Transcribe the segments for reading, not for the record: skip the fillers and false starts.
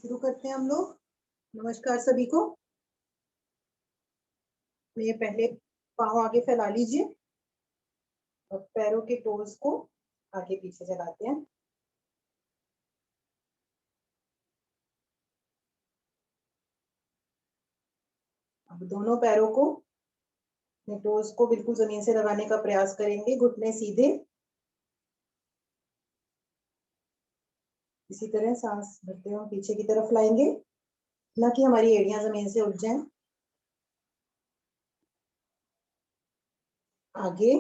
शुरू करते हैं हम लोग। नमस्कार सभी को। ये पहले पाँव आगे फैला लीजिए और पैरों के टोज को आगे पीछे चलाते हैं। अब दोनों पैरों को टोज को बिल्कुल जमीन से लगाने का प्रयास करेंगे, घुटने सीधे। इसी तरह सांस भरते हुए पीछे की तरफ लाएंगे, ना कि हमारी एड़ियां जमीन से उठ जाएं। आगे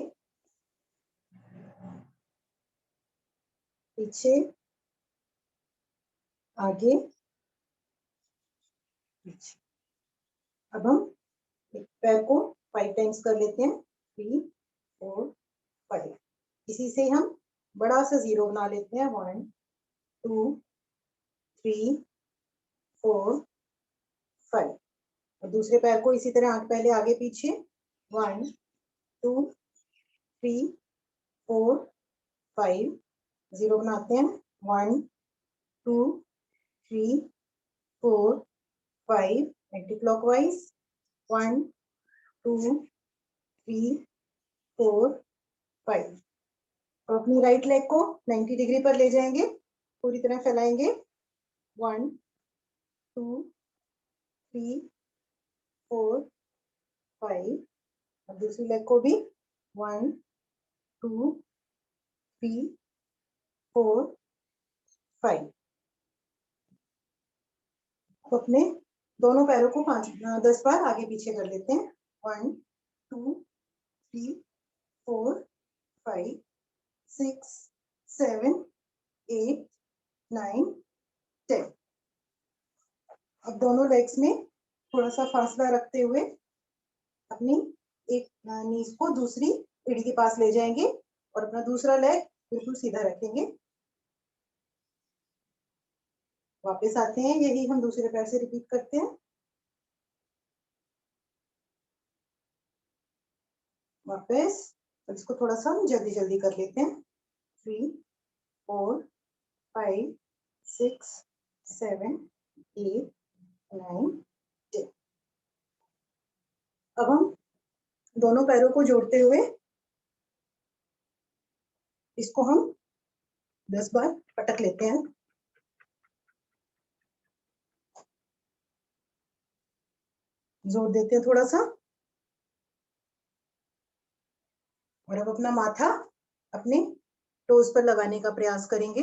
पीछे, आगे पीछे। अब हम एक पैर को 5 टाइम्स कर लेते हैं। 3 4 5। इसी से हम बड़ा सा 0 बना लेते हैं। 1 2 3 4 5। और दूसरे पैर को इसी तरह पहले आगे पीछे 1 2 3 4 5 0 बनाते हैं। 1 2 3 4 5 एंटी क्लॉकवाइज। 1 2 3 4 5। और अपनी राइट लेग को 90 डिग्री पर ले जाएंगे, पूरी तरह फैलाएंगे। 1 2 3 4 5। और दूसरी लेग को भी 1 2 3 4 5। तो अपने दोनों पैरों को 10 बार आगे पीछे कर लेते हैं। 1 2 3 4 5 6 7 8 9 10। अब दोनों लेग्स में थोड़ा सा फासला रखते हुए अपनी एक नीज को दूसरी एड़ी के पास ले जाएंगे और अपना दूसरा लेग बिल्कुल सीधा रखेंगे। वापस आते हैं, यही हम दूसरे पैर से रिपीट करते हैं। वापस, तो इसको थोड़ा सा हम जल्दी जल्दी कर लेते हैं। 3 4 5 6 7 8 9 10। अब हम दोनों पैरों को जोड़ते हुए इसको हम 10 बार पटक लेते हैं। जोड़ देते हैं थोड़ा सा। और अब अपना माथा अपने टोज पर लगाने का प्रयास करेंगे।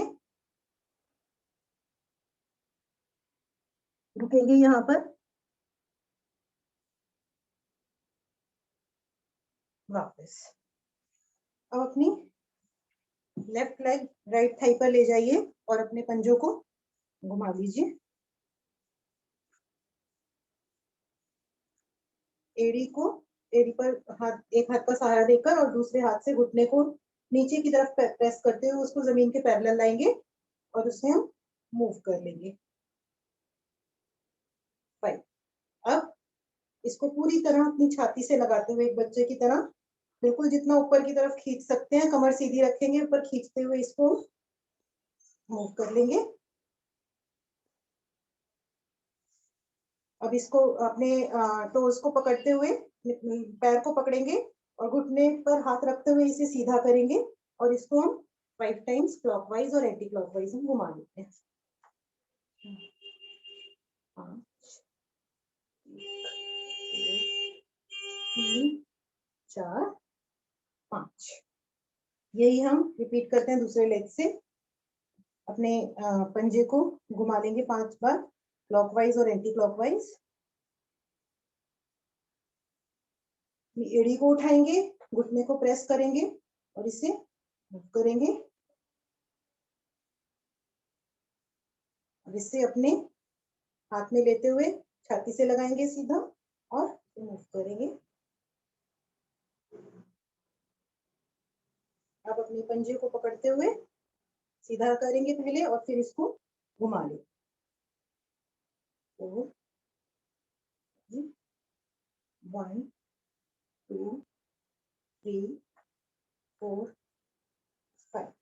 रुकेंगे यहाँ पर। वापस। अब अपनी लेफ्ट लेग राइट थाई पर ले जाइए और अपने पंजों को घुमा लीजिए। एड़ी पर एक हाथ का सहारा देकर और दूसरे हाथ से घुटने को नीचे की तरफ प्रेस करते हुए उसको जमीन के पैरेलल लाएंगे और उसे हम मूव कर लेंगे। 5। अब इसको पूरी तरह अपनी छाती से लगाते हुए एक बच्चे की तरह बिल्कुल जितना ऊपर की तरफ खींच सकते हैं, कमर सीधी रखेंगे, ऊपर खींचते हुए इसको मूव कर लेंगे। अब इसको अपने टोज को पकड़ते हुए पैर को पकड़ेंगे और घुटने पर हाथ रखते हुए इसे सीधा करेंगे और इसको हम 5 टाइम्स क्लॉकवाइज और एंटी क्लॉकवाइज हम घुमा देते हैं। 5 3 4 5। यही हम रिपीट करते हैं दूसरे लेग से। अपने पंजे को घुमा लेंगे 5 बार क्लॉकवाइज और एंटी क्लॉकवाइज। एड़ी को उठाएंगे, घुटने को प्रेस करेंगे और इसे मूव करेंगे। अब इसे अपने हाथ में लेते हुए छाती से लगाएंगे सीधा और मूव करेंगे। अब अपने पंजे को पकड़ते हुए सीधा करेंगे पहले और फिर इसको घुमा लें। 4 1 2 3 4 5।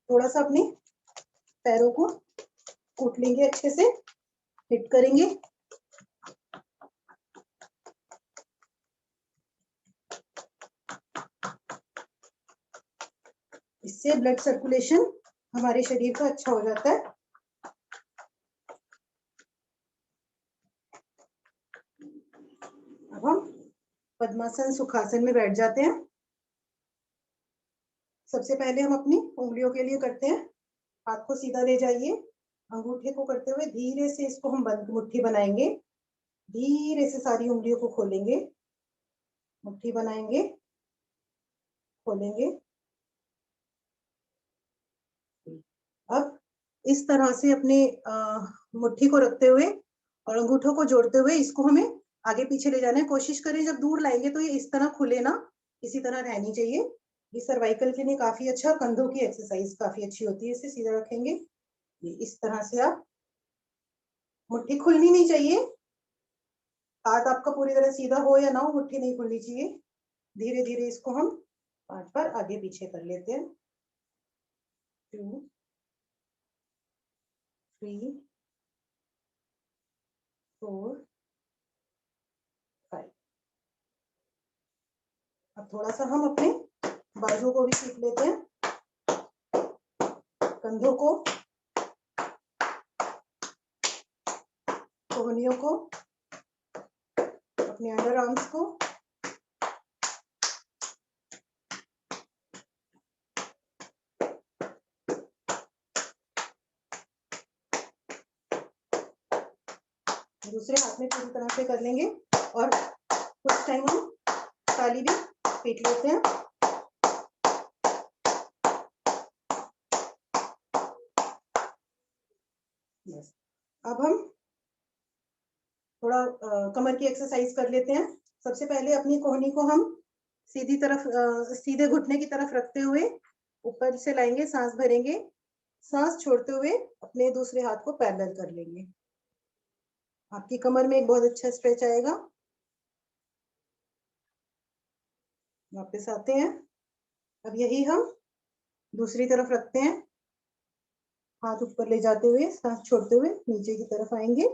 थोड़ा सा अपने पैरों को कूट लेंगे अच्छे से हिट करेंगे। इससे ब्लड सर्कुलेशन हमारे शरीर का अच्छा हो जाता है। अब हम पद्मासन सुखासन में बैठ जाते हैं। सबसे पहले हम अपनी उंगलियों के लिए करते हैं, हाथ को सीधा ले जाइए, अंगूठे को करते हुए धीरे से इसको हम बंद मुट्ठी बनाएंगे। धीरे से सारी उंगलियों को खोलेंगे, मुट्ठी बनाएंगे, खोलेंगे। अब इस तरह से अपने मुट्ठी को रखते हुए और अंगूठों को जोड़ते हुए इसको हमें आगे पीछे ले जाना है। कोशिश करें जब दूर लाएंगे तो ये इस तरह खुले ना, इसी तरह रहनी चाहिए। ये सर्वाइकल के लिए काफी अच्छा, कंधों की एक्सरसाइज काफी अच्छी होती है। इसे सीधा रखेंगे, इस तरह से आप, मुट्ठी खुलनी नहीं चाहिए। हाथ आपका पूरी तरह सीधा हो या ना हो, मुट्ठी नहीं खुलनी चाहिए। धीरे धीरे इसको हम 5 बार आगे पीछे कर लेते हैं। 2 3 4 5। अब थोड़ा सा हम अपने बाजू को भी सीख लेते हैं, कंधों को, कोहनियों को, अपने अंडर आर्म्स को। दूसरे हाथ में पूरी तरह से कर लेंगे और कुछ टाइम हम ताली भी पीट लेते हैं। यस, अब हम थोड़ा कमर की एक्सरसाइज कर लेते हैं। सबसे पहले अपनी कोहनी को हम सीधी तरफ, सीधे घुटने की तरफ रखते हुए ऊपर से लाएंगे, सांस भरेंगे, सांस छोड़ते हुए अपने दूसरे हाथ को पैरेलल कर लेंगे। आपकी कमर में एक बहुत अच्छा स्ट्रेच आएगा। वापस आते हैं। अब यही हम दूसरी तरफ रखते हैं, हाथ ऊपर ले जाते हुए, सांस छोड़ते हुए नीचे की तरफ आएंगे।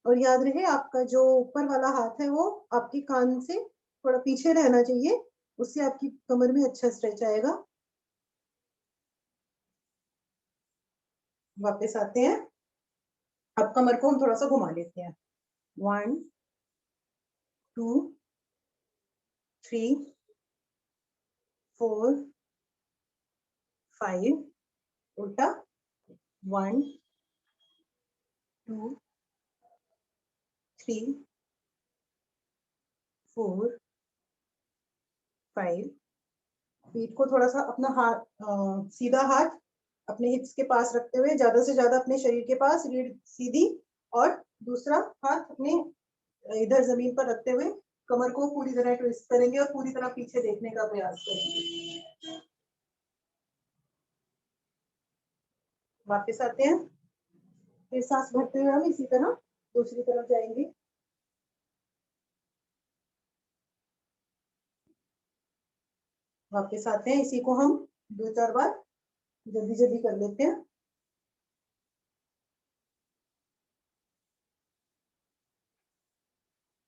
और याद रहे आपका जो ऊपर वाला हाथ है वो आपके कान से थोड़ा पीछे रहना चाहिए, उससे आपकी कमर में अच्छा स्ट्रेच आएगा। वापस आते हैं। अब कमर को हम थोड़ा सा घुमा लेते हैं। 1 2 3 4 5, उल्टा। 1 2 3 4 5। पीठ को थोड़ा सा अपना हाथ, सीधा हाथ अपने हिप्स के पास रखते हुए, ज्यादा से ज्यादा अपने शरीर के पास, रीढ़ सीधी, और दूसरा हाथ अपने इधर जमीन पर रखते हुए कमर को पूरी तरह ट्विस्ट करेंगे और पूरी तरह पीछे देखने का प्रयास करेंगे। वापस आते हैं। फिर सांस भरते हुए हम इसी तरह दूसरी तरफ जाएंगे। वापस आते हैं। इसी को हम 2-4 बार जल्दी जल्दी कर लेते हैं।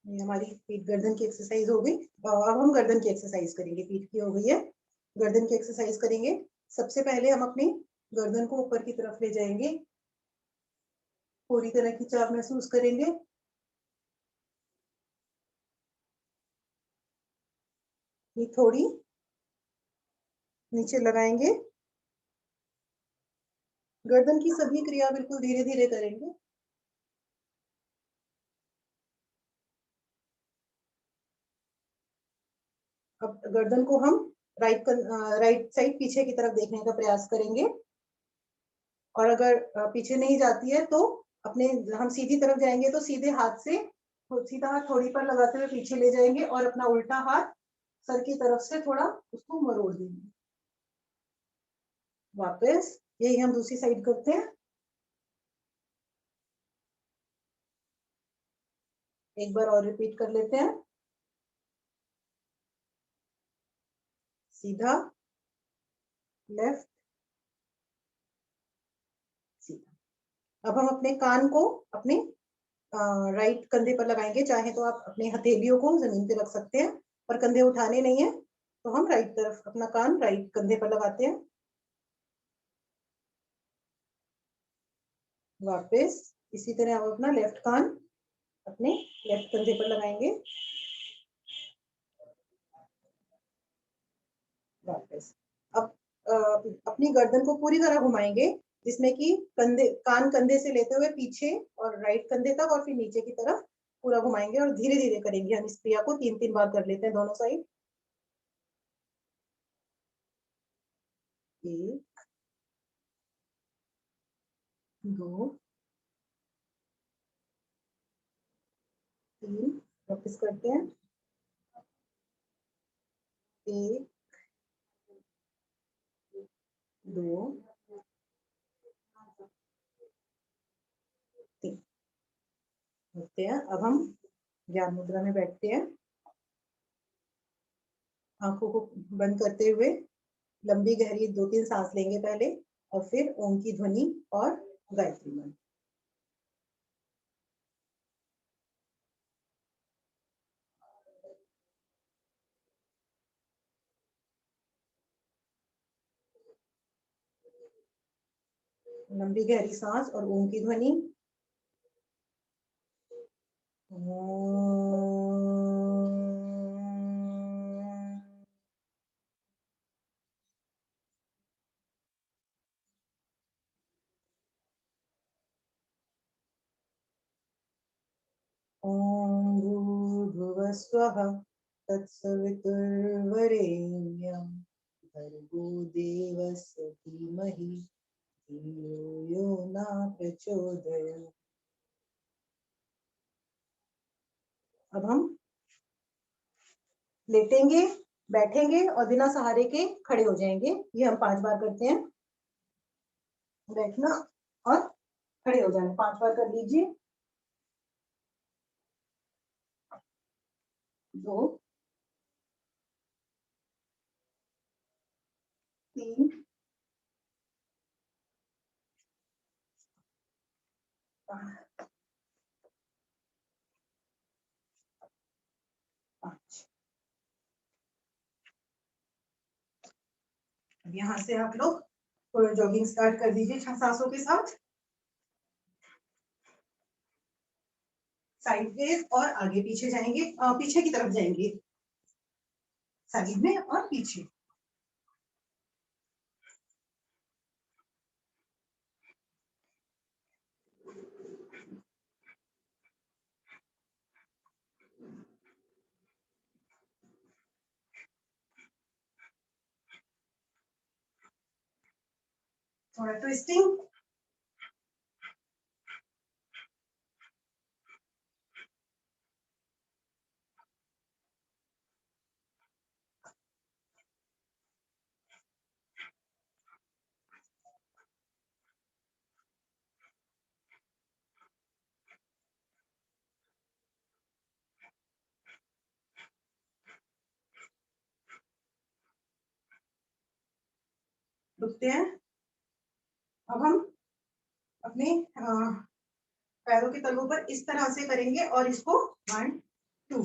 ये हमारी पीठ गर्दन की एक्सरसाइज हो गई। अब हम गर्दन की एक्सरसाइज करेंगे। पीठ की हो गई है, गर्दन की एक्सरसाइज करेंगे। सबसे पहले हम अपनी गर्दन को ऊपर की तरफ ले जाएंगे, पूरी तरह खिंचाव महसूस करेंगे। ये थोड़ी नीचे लगाएंगे। गर्दन की सभी क्रिया बिल्कुल धीरे धीरे करेंगे। अब गर्दन को हम राइट साइड पीछे की तरफ देखने का प्रयास करेंगे। और अगर पीछे नहीं जाती है तो अपने, हम सीधी तरफ जाएंगे तो सीधे हाथ से सीधा हाथ थोड़ी पर लगाते हुए पीछे ले जाएंगे और अपना उल्टा हाथ सर की तरफ से थोड़ा उसको मरोड़ देंगे। वापस यही हम दूसरी साइड करते हैं। एक बार और रिपीट कर लेते हैं। सीधा, लेफ्ट, सीधा। अब हम अपने कान को अपने राइट कंधे पर लगाएंगे। चाहे तो आप अपने हथेलियों को जमीन पे रख सकते हैं, पर कंधे उठाने नहीं है, तो हम राइट तरफ अपना कान राइट कंधे पर लगाते हैं। वापस इसी तरह हम अपना लेफ्ट कान अपने लेफ्ट कंधे पर लगाएंगे। वापस अब अपनी गर्दन को पूरी तरह घुमाएंगे, जिसमें कि कान कंधे से लेते हुए पीछे और राइट कंधे तक और फिर नीचे की तरफ पूरा घुमाएंगे, और धीरे धीरे करेंगे। हम इस क्रिया को 3-3 बार कर लेते हैं दोनों साइड। 1 2 3। वापस करते हैं। 1 2 3 होते हैं। अब हम ज्ञान मुद्रा में बैठते हैं। आंखों को बंद करते हुए लंबी गहरी 2-3 सांस लेंगे पहले, और फिर ओम की ध्वनि और गायत्री मंत्र। लंबी गहरी सांस और ओम की ध्वनि। ओम भूर्भुवः स्वः तत्सवितुर्वरेण्यं भर्गो देवस्य धीमहि धियो यो न प्रचोदयात्। अब हम लेटेंगे, बैठेंगे और बिना सहारे के खड़े हो जाएंगे। ये हम 5 बार करते हैं। बैठना और खड़े हो जाना 5 बार कर लीजिए। 2 3 5। यहाँ से आप लोग थोड़ा जॉगिंग स्टार्ट कर दीजिए 6 सांसों के साथ। साइडवेज और आगे पीछे जाएंगे, पीछे की तरफ जाएंगे, साइड में और पीछे। थोड़ा ट्विस्टिंग। रुकते हैं। अब हम अपने पैरों के तलवों पर इस तरह से करेंगे, और इसको 1 2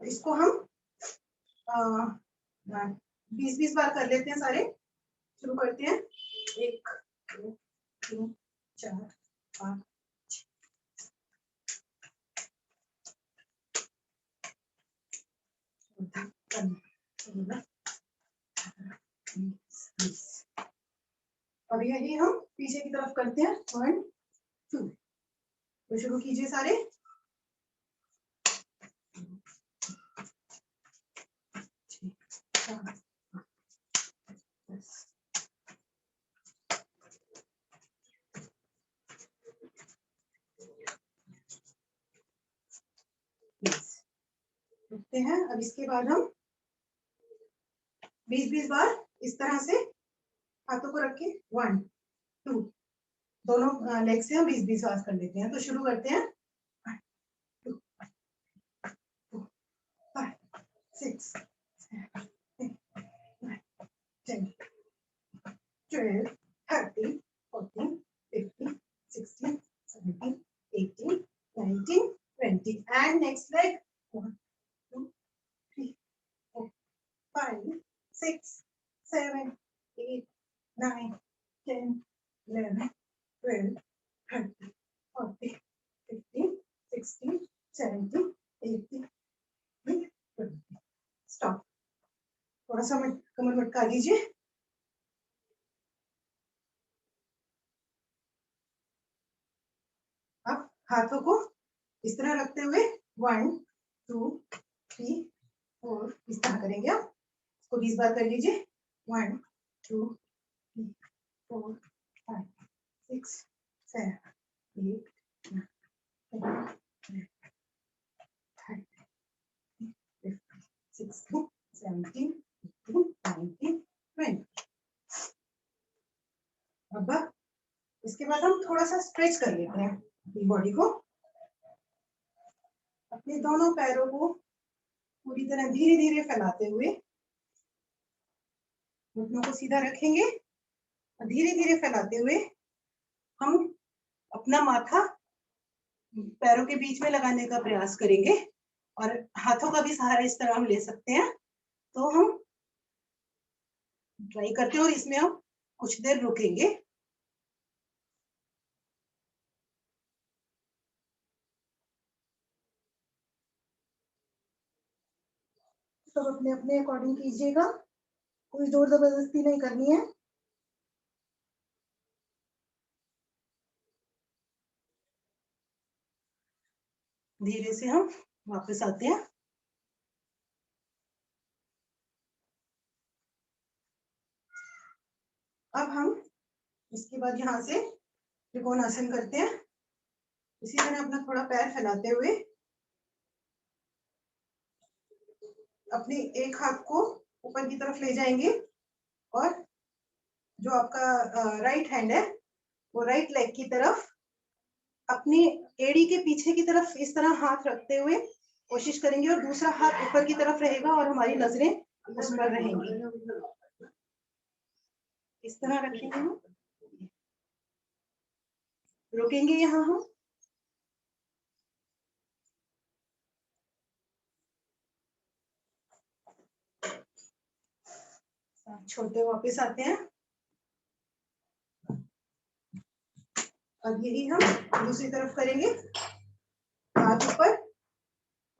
इसको हम 20-20 बार कर लेते हैं सारे। शुरू करते हैं। 1 2 3 4 5 20। अब यही हम पीछे की तरफ करते हैं। 1 2। तो शुरू कीजिए सारे। रुकते हैं। अब इसके बाद हम 20-20 बार इस तरह से हाथों को रख के 1 2 दोनों लेग से हम 20-20 बार कर लेते हैं। तो शुरू करते हैं। 1 2 4 5 6 7 8 9 10 12 13 14 15 16 and next leg. 1 2 3 4 5 6 7 8 9 10 11 12 13 14 15 16 17 18 20. स्टॉप. थोड़ा सा कमर मटका लीजिए. अब हाथों को इस तरह रखते हुए 1 2 3 4 इस तरह करेंगे. आप इसको 20 बार कर लीजिए. 1 2 3 4 5 6 7 8 9 10 11 16 17 18 19 20. अब इसके बाद हम थोड़ा सा स्ट्रेच कर लेते हैं अपनी बॉडी को. अपने दोनों पैरों को पूरी तरह धीरे धीरे फैलाते हुए घुटनों को सीधा रखेंगे और धीरे धीरे फैलाते हुए हम अपना माथा पैरों के बीच में लगाने का प्रयास करेंगे और हाथों का भी सहारा इस तरह हम ले सकते हैं. तो हम ट्राई करते हैं और इसमें हम कुछ देर रुकेंगे. सब अपने अपने अकॉर्डिंग कीजिएगा. कोई जोर जबरदस्ती नहीं करनी है. धीरे से हम वापस आते हैं. अब हम इसके बाद यहाँ से त्रिकोणासन करते हैं. इसी तरह अपना थोड़ा पैर फैलाते हुए अपने एक हाथ को ऊपर की तरफ ले जाएंगे और जो आपका राइट हैंड है वो राइट लेग की तरफ अपनी एड़ी के पीछे की तरफ इस तरह हाथ रखते हुए कोशिश करेंगे और दूसरा हाथ ऊपर की तरफ रहेगा और हमारी नजरें उस पर रहेंगी. इस तरह रखेंगे हम. रुकेंगे यहाँ हम. छोड़ते वापस आते हैं. अब यही हम दूसरी तरफ करेंगे. हाथ ऊपर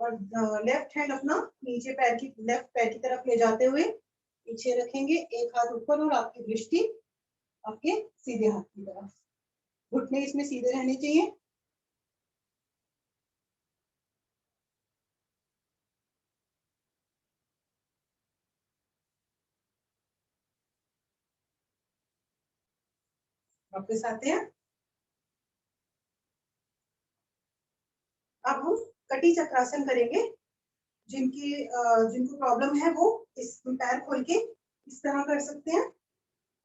और लेफ्ट हैंड अपना नीचे पैर की लेफ्ट पैर की तरफ ले जाते हुए पीछे रखेंगे. एक हाथ ऊपर और आपकी दृष्टि आपके सीधे हाथ की तरफ. घुटने इसमें सीधे रहने चाहिए. वापस आते हैं. अब हम कटी चक्रासन करेंगे. जिनको प्रॉब्लम है वो इस पैर खोल के इस तरह कर सकते हैं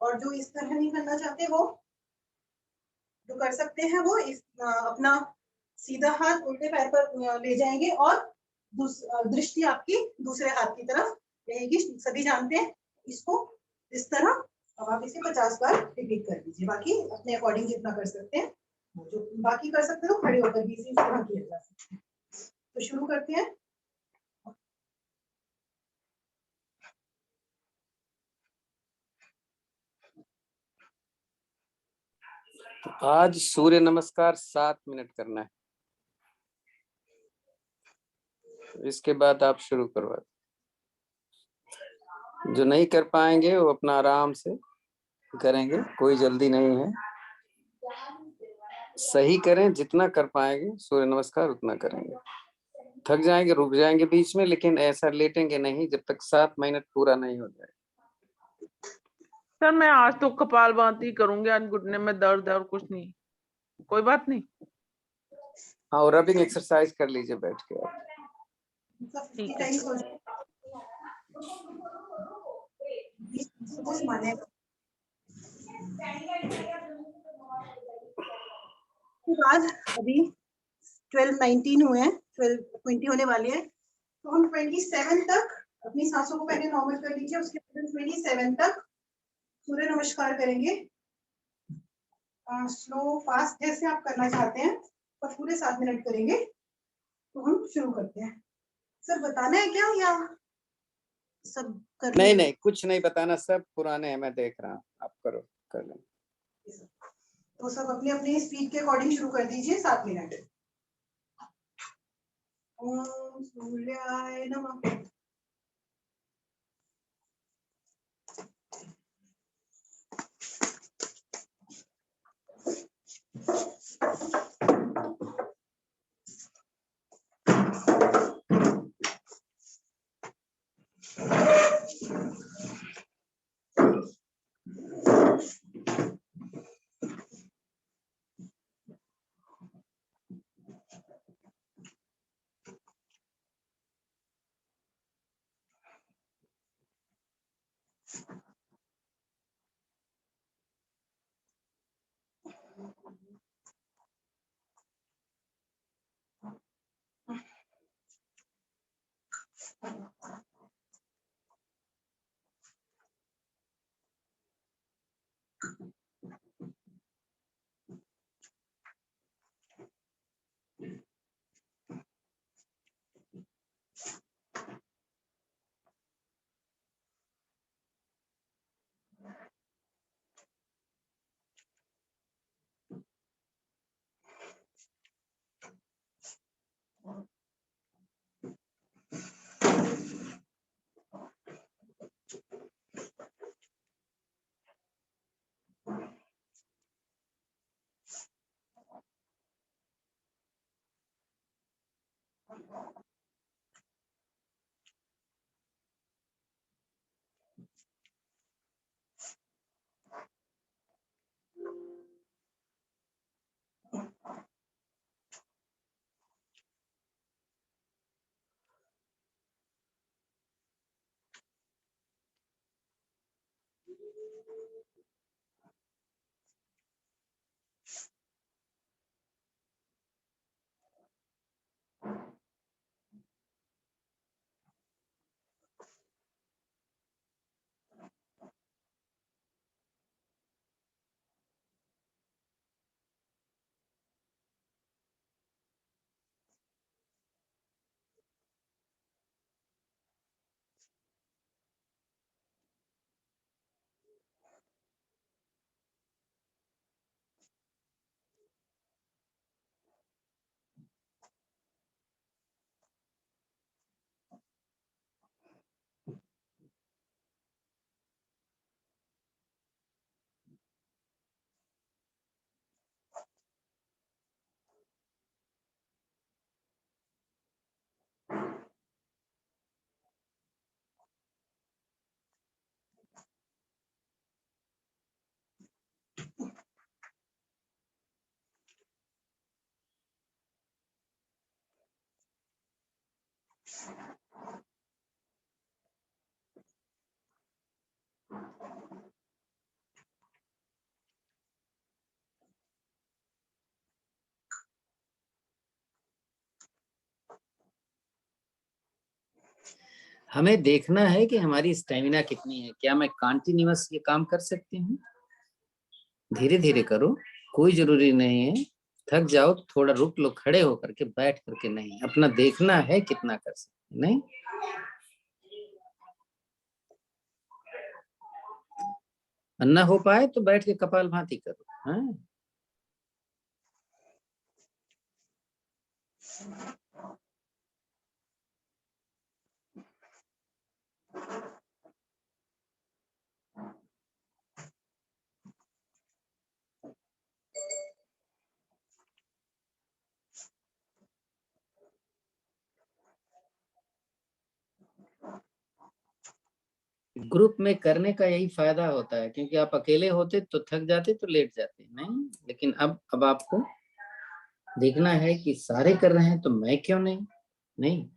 और जो इस तरह नहीं करना चाहते वो जो कर सकते हैं वो इस अपना सीधा हाथ उल्टे पैर पर ले जाएंगे और दृष्टि आपकी दूसरे हाथ की तरफ रहेगी. सभी जानते हैं इसको. इस तरह अब आप इसे 50 बार रिपीट कर दीजिए. बाकी अपने अकॉर्डिंग जितना कर सकते हैं. जो बाकी कर सकते हो खड़े होकर भी इसी तरह किया जा सकता है. तो शुरू करते हैं. आज सूर्य नमस्कार 7 मिनट करना है. इसके बाद आप शुरू करवा. जो नहीं कर पाएंगे वो अपना आराम से करेंगे. कोई जल्दी नहीं है. सही करें. जितना कर पाएंगे सूर्य नमस्कार उतना करेंगे. थक जाएंगे रुक जाएंगे बीच में लेकिन ऐसा लेटेंगे नहीं जब तक 7 मिनट पूरा नहीं हो जाए. सर मैं आज तो कपालभाति करूंगी. आज घुटने में दर्द है और कुछ नहीं. कोई बात नहीं. हाँ और रबिंग एक्सरसाइज कर लीजिए बैठ के आप. ठीक है. बाद अभी 12-19 हुए हैं. 12-20 होने वाले हैं. तो हम 27 तक अपनी सांसों को पहले नॉर्मल कर लीजिए. उसके बाद 27 तक सूर्य नमस्कार करेंगे. स्लो फास्ट जैसे आप करना चाहते हैं पर पूरे 7 मिनट करेंगे. तो हम शुरू करते हैं। सर बताना है क्या या सब कर नहीं लिया? नहीं कुछ नहीं बताना, सब पुराने हैं, मैं देख रहा हूँ, आप करो, कर लें। तो सब अपने अपने स्पीड के अकॉर्डिंग शुरू कर दीजिए। 7 मिनट। ओम सूर्याय नमः। हमें देखना है कि हमारी स्टेमिना कितनी है, क्या मैं कंटिन्यूअस ये काम कर सकती हूँ। धीरे धीरे करो, कोई जरूरी नहीं है थक जाओ थोड़ा रुक लो, खड़े होकर के बैठ करके नहीं, अपना देखना है कितना कर सकते नहीं। अन्ना हो पाए तो बैठ के कपालभाति करो। हाँ ग्रुप में करने का यही फायदा होता है, क्योंकि आप अकेले होते तो थक जाते तो लेट जाते नहीं, लेकिन अब आपको देखना है कि सारे कर रहे हैं तो मैं क्यों नहीं। नहीं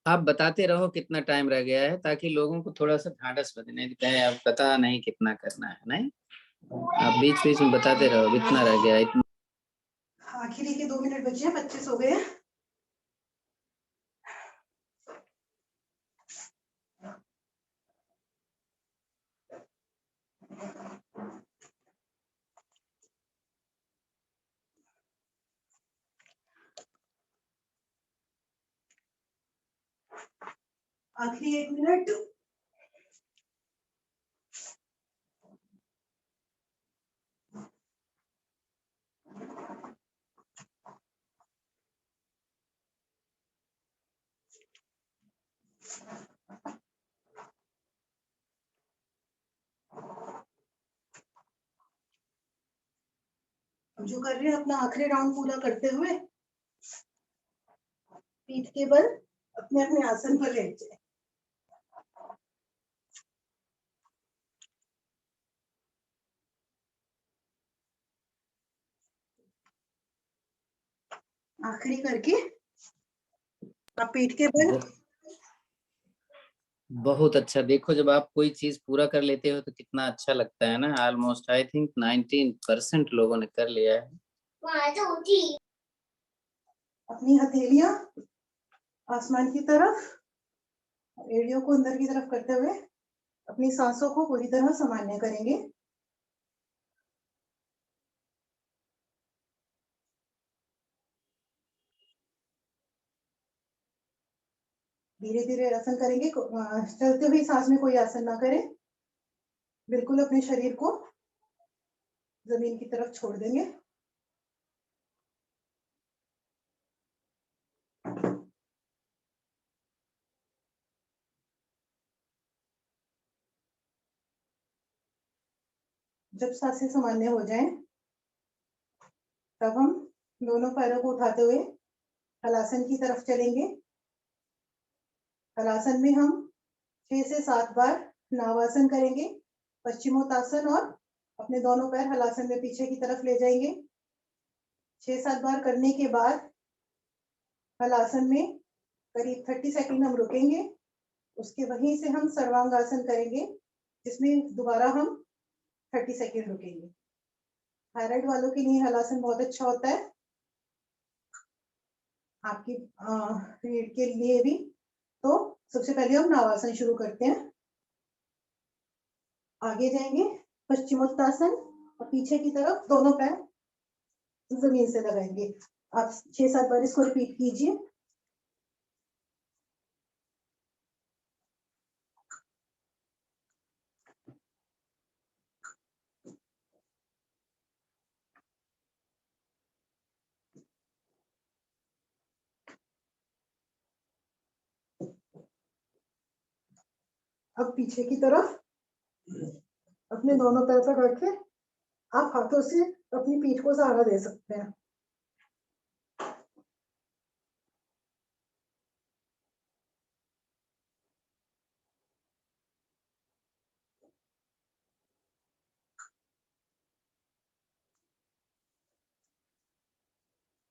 आप बताते रहो कितना टाइम रह गया है, ताकि लोगों को थोड़ा सा ढांढस बने, कहे अब पता नहीं कितना करना है। नहीं, आप बीच बीच में बताते रहो इतना रह गया, इतना। आखिरी के 2 मिनट बचे हैं, 25 हो गए हैं। आखिरी 1 मिनट। अब जो कर रहे हैं अपना आखिरी राउंड पूरा करते हुए पीठ के बल अपने अपने आसन पर लेट जाए। आखिरी करके आप पीठ के बल। बहुत अच्छा। देखो जब आप कोई चीज पूरा कर लेते हो तो कितना अच्छा लगता है ना। ऑलमोस्ट आई थिंक 19% लोगों ने कर लिया है। अपनी हथेलियां आसमान की तरफ, एड़ियों को अंदर की तरफ करते हुए अपनी सांसों को पूरी तरह सामान्य करेंगे। धीरे धीरे आसन करेंगे। चलते हुए सांस में कोई आसन ना करें, बिल्कुल अपने शरीर को जमीन की तरफ छोड़ देंगे। जब सांसें सामान्य हो जाएं, तब हम दोनों पैरों को उठाते हुए हलासन की तरफ चलेंगे। हलासन में हम 6 से 7 बार नावासन करेंगे, पश्चिमोत्तासन, और अपने दोनों पैर हलासन में पीछे की तरफ ले जाएंगे। 6-7 बार करने के बाद हलासन में करीब 30 सेकंड हम रुकेंगे। उसके वहीं से हम सर्वांगासन करेंगे, जिसमें दोबारा हम 30 सेकंड रुकेंगे। थायराइड वालों के लिए हलासन बहुत अच्छा होता है, आपकी रीढ़ के लिए भी। तो सबसे पहले हम नावासन शुरू करते हैं। आगे जाएंगे पश्चिमोत्तासन, और पीछे की तरफ दोनों पैर जमीन से लगाएंगे। आप 6-7 बार इसको रिपीट कीजिए। अब पीछे की तरफ अपने दोनों पैर पर रख के आप हाथों से अपनी पीठ को सहारा दे सकते हैं।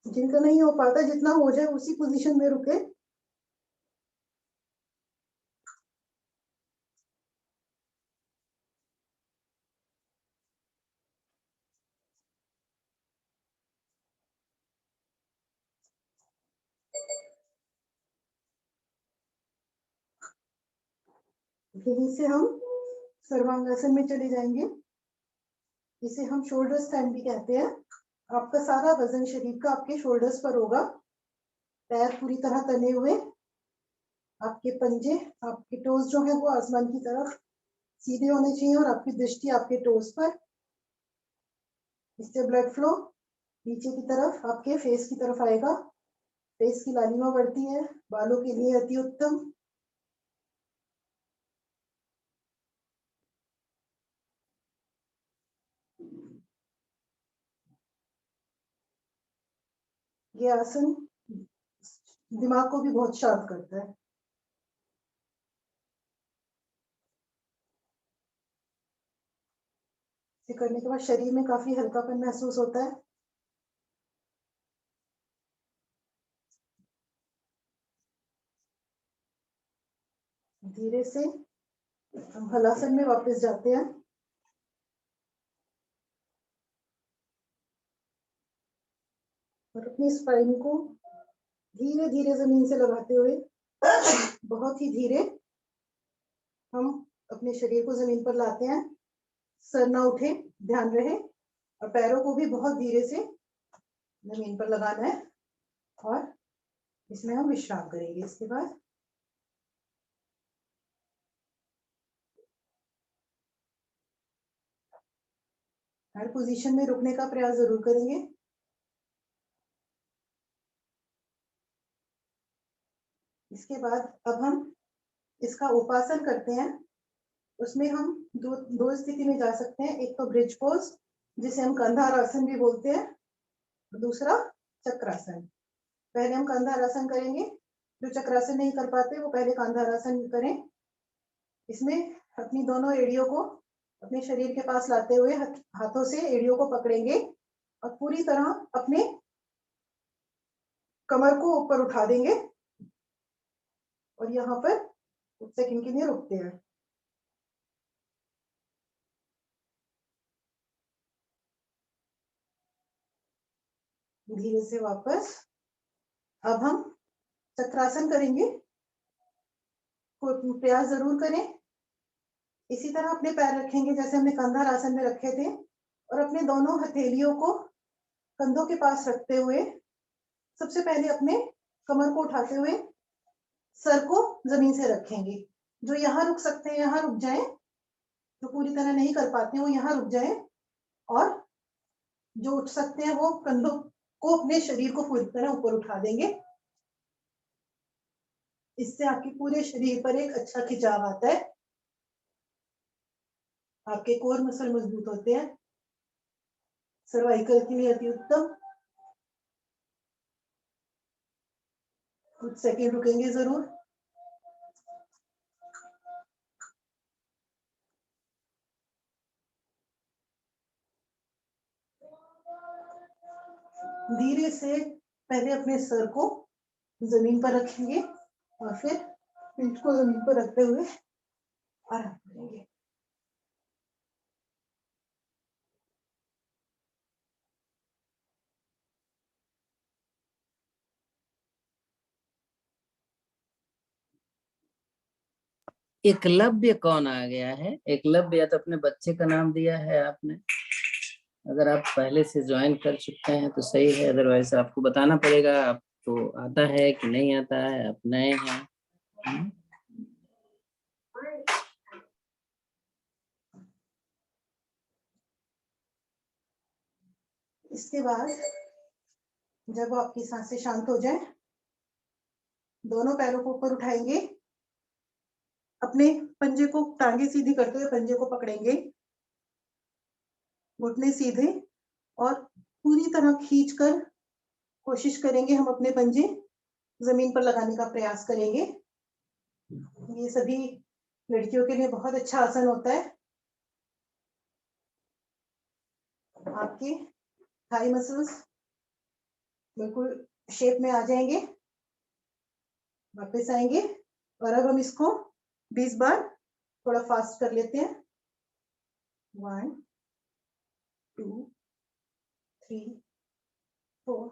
जिनका नहीं हो पाता, जितना हो जाए उसी पोजीशन में रुके। यहीं से हम सर्वांगासन में चले जाएंगे। इसे हम शोल्डर स्टैंड भी कहते हैं। आपका सारा वजन शरीर का आपके शोल्डर्स पर होगा, पैर पूरी तरह तने हुए, आपके पंजे, आपके टोज जो है वो आसमान की तरफ सीधे होने चाहिए, और आपकी दृष्टि आपके टोज पर। इससे ब्लड फ्लो नीचे की तरफ आपके फेस की तरफ आएगा। फेस की लालिमा बढ़ती है, बालों के लिए अति उत्तम। ये आसन दिमाग को भी बहुत शांत करता है। इसे करने के बाद शरीर में काफी हल्कापन महसूस होता है। धीरे से हम हलासन में वापस जाते हैं। और अपनी स्पाइन को धीरे धीरे जमीन से लगाते हुए बहुत ही धीरे हम अपने शरीर को जमीन पर लाते हैं। सर ना उठे, ध्यान रहे, और पैरों को भी बहुत धीरे से जमीन पर लगाना है। और इसमें हम विश्राम करेंगे। इसके बाद हर पोजीशन में रुकने का प्रयास जरूर करेंगे। इसके बाद अब हम इसका उपासन करते हैं। उसमें हम दो स्थिति में जा सकते हैं। एक तो ब्रिज पोज, जिसे हम कंधार आसन भी बोलते हैं, दूसरा चक्रासन। पहले हम कंधार आसन करेंगे। जो चक्रासन नहीं कर पाते वो पहले कंधार आसन करें। इसमें अपनी दोनों एड़ियों को अपने शरीर के पास लाते हुए हाथों से एड़ियों को पकड़ेंगे और पूरी तरह अपने कमर को ऊपर उठा देंगे। और यहाँ पर कुछ सेकंड के लिए रुकते हैं। धीरे से वापस। अब हम चक्रासन करेंगे। प्रयास जरूर करें। इसी तरह अपने पैर रखेंगे जैसे हमने कंधार आसन में रखे थे, और अपने दोनों हथेलियों को कंधों के पास रखते हुए सबसे पहले अपने कमर को उठाते हुए सर को जमीन से रखेंगे। जो यहाँ रुक सकते हैं यहाँ रुक जाएं, जो पूरी तरह नहीं कर पाते हैं वो यहाँ रुक जाएं, और जो उठ सकते हैं वो कंधों को अपने शरीर को पूरी तरह ऊपर उठा देंगे। इससे आपके पूरे शरीर पर एक अच्छा खिंचाव आता है। आपके कोर मसल मजबूत होते हैं। सर्वाइकल के लिए अति उत्तम। कुछ सेकंड रुकेंगे जरूर। धीरे से पहले अपने सर को जमीन पर रखेंगे और फिर पीठ को जमीन पर रखते हुए आराम करेंगे। एकलव्य कौन आ गया है? एकलव्य या तो अपने बच्चे का नाम दिया है आपने। अगर आप पहले से ज्वाइन कर चुके हैं तो सही है, अदरवाइज आपको बताना पड़ेगा आपको आता है कि नहीं आता है, आप नए हैं। इसके बाद जब आपकी सांसें शांत हो जाए, दोनों पैरों को ऊपर उठाएंगे। अपने पंजे को टांगे सीधी करते हुए पंजे को पकड़ेंगे, घुटने सीधे, और पूरी तरह खींचकर कोशिश करेंगे हम अपने पंजे जमीन पर लगाने का प्रयास करेंगे। ये सभी लड़कियों के लिए बहुत अच्छा आसन होता है। आपके थाई मसल्स बिल्कुल शेप में आ जाएंगे। वापस आएंगे और अब हम इसको 20 बार थोड़ा फास्ट कर लेते हैं। 1 2 3 4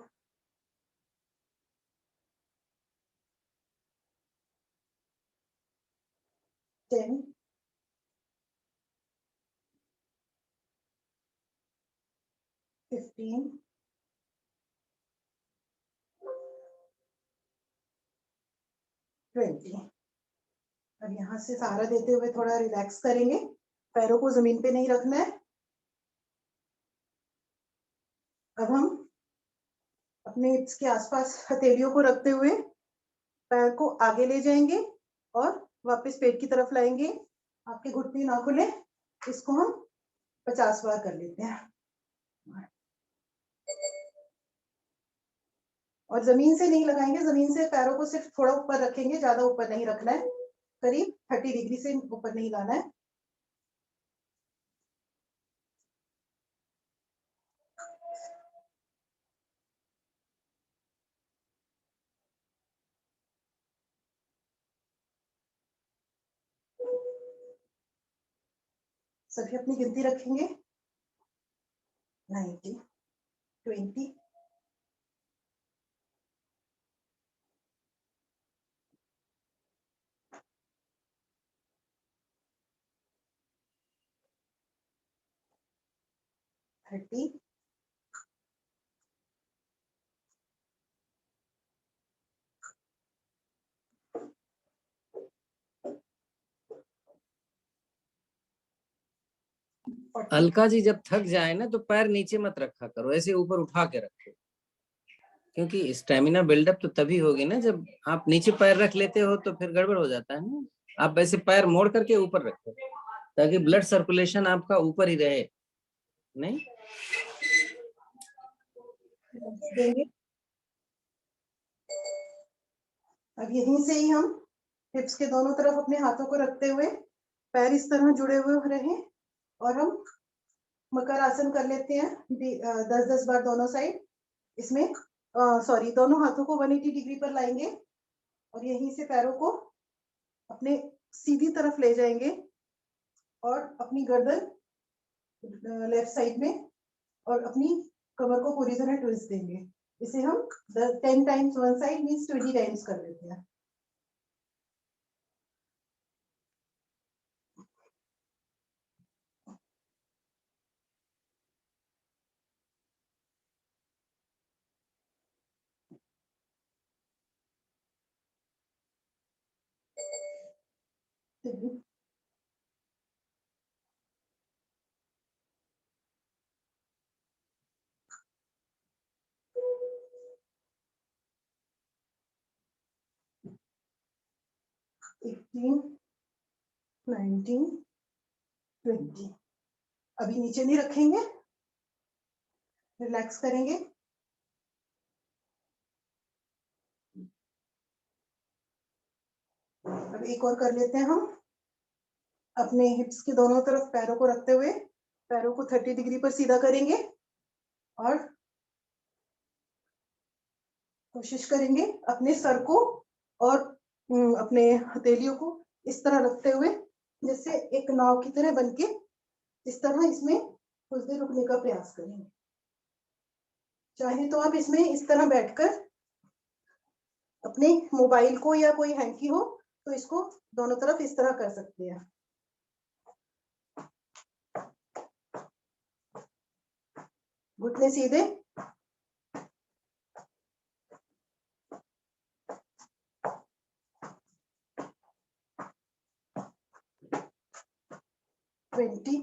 10 15 20। अब यहाँ से सहारा देते हुए थोड़ा रिलैक्स करेंगे। पैरों को जमीन पे नहीं रखना है। अब हम अपने हिप्स के आसपास हथेलियों को रखते हुए पैर को आगे ले जाएंगे और वापस पेट की तरफ लाएंगे। आपके घुटने ना खुले। इसको हम 50 बार कर लेते हैं। और जमीन से नहीं लगाएंगे, जमीन से पैरों को सिर्फ थोड़ा ऊपर रखेंगे, ज्यादा ऊपर नहीं रखना है। करीब 30 डिग्री से ऊपर नहीं लाना है। सभी अपनी गिनती रखेंगे 90, 20, 30, 40, अलका जी जब थक जाए ना तो पैर नीचे मत रखा करो, ऐसे ऊपर उठा के रखो, क्योंकि स्टेमिना बिल्डअप तो तभी होगी ना जब आप नीचे पैर रख लेते हो, तो फिर गड़बड़ हो जाता है ना। आप ऐसे पैर मोड़ करके ऊपर रखो ताकि ब्लड सर्कुलेशन आपका ऊपर ही रहे। नहीं देंगे। अब यहीं से ही हम हिप्स के दोनों तरफ अपने हाथों को रखते हुए पैर इस तरह जुड़े हुए रहे और हम मकर आसन कर लेते हैं 10-10 बार दोनों साइड। इसमें सॉरी, दोनों हाथों को 180 डिग्री पर लाएंगे और यहीं से पैरों को अपने सीधी तरफ ले जाएंगे और अपनी गर्दन लेफ्ट साइड में और अपनी कमर को पूरी तरह ट्विस्ट देंगे। इसे हम 10 times one side means 20 times कर लेते हैं। एटीन, 19, 20। अभी नीचे नहीं रखेंगे, रिलैक्स करेंगे। अब एक और कर लेते हैं हम। अपने हिप्स के दोनों तरफ पैरों को रखते हुए पैरों को 30 डिग्री पर सीधा करेंगे और कोशिश करेंगे अपने सर को और अपने हथेलियों को इस तरह रखते हुए जैसे एक नाव की तरह बनके इस तरह इसमें कुछ देर रुकने का प्रयास करेंगे। चाहे तो आप इसमें इस तरह बैठकर अपने मोबाइल को या कोई हैंकी हो तो इसको दोनों तरफ इस तरह कर सकते हैं। घुटने सीधे, ट्वेंटी,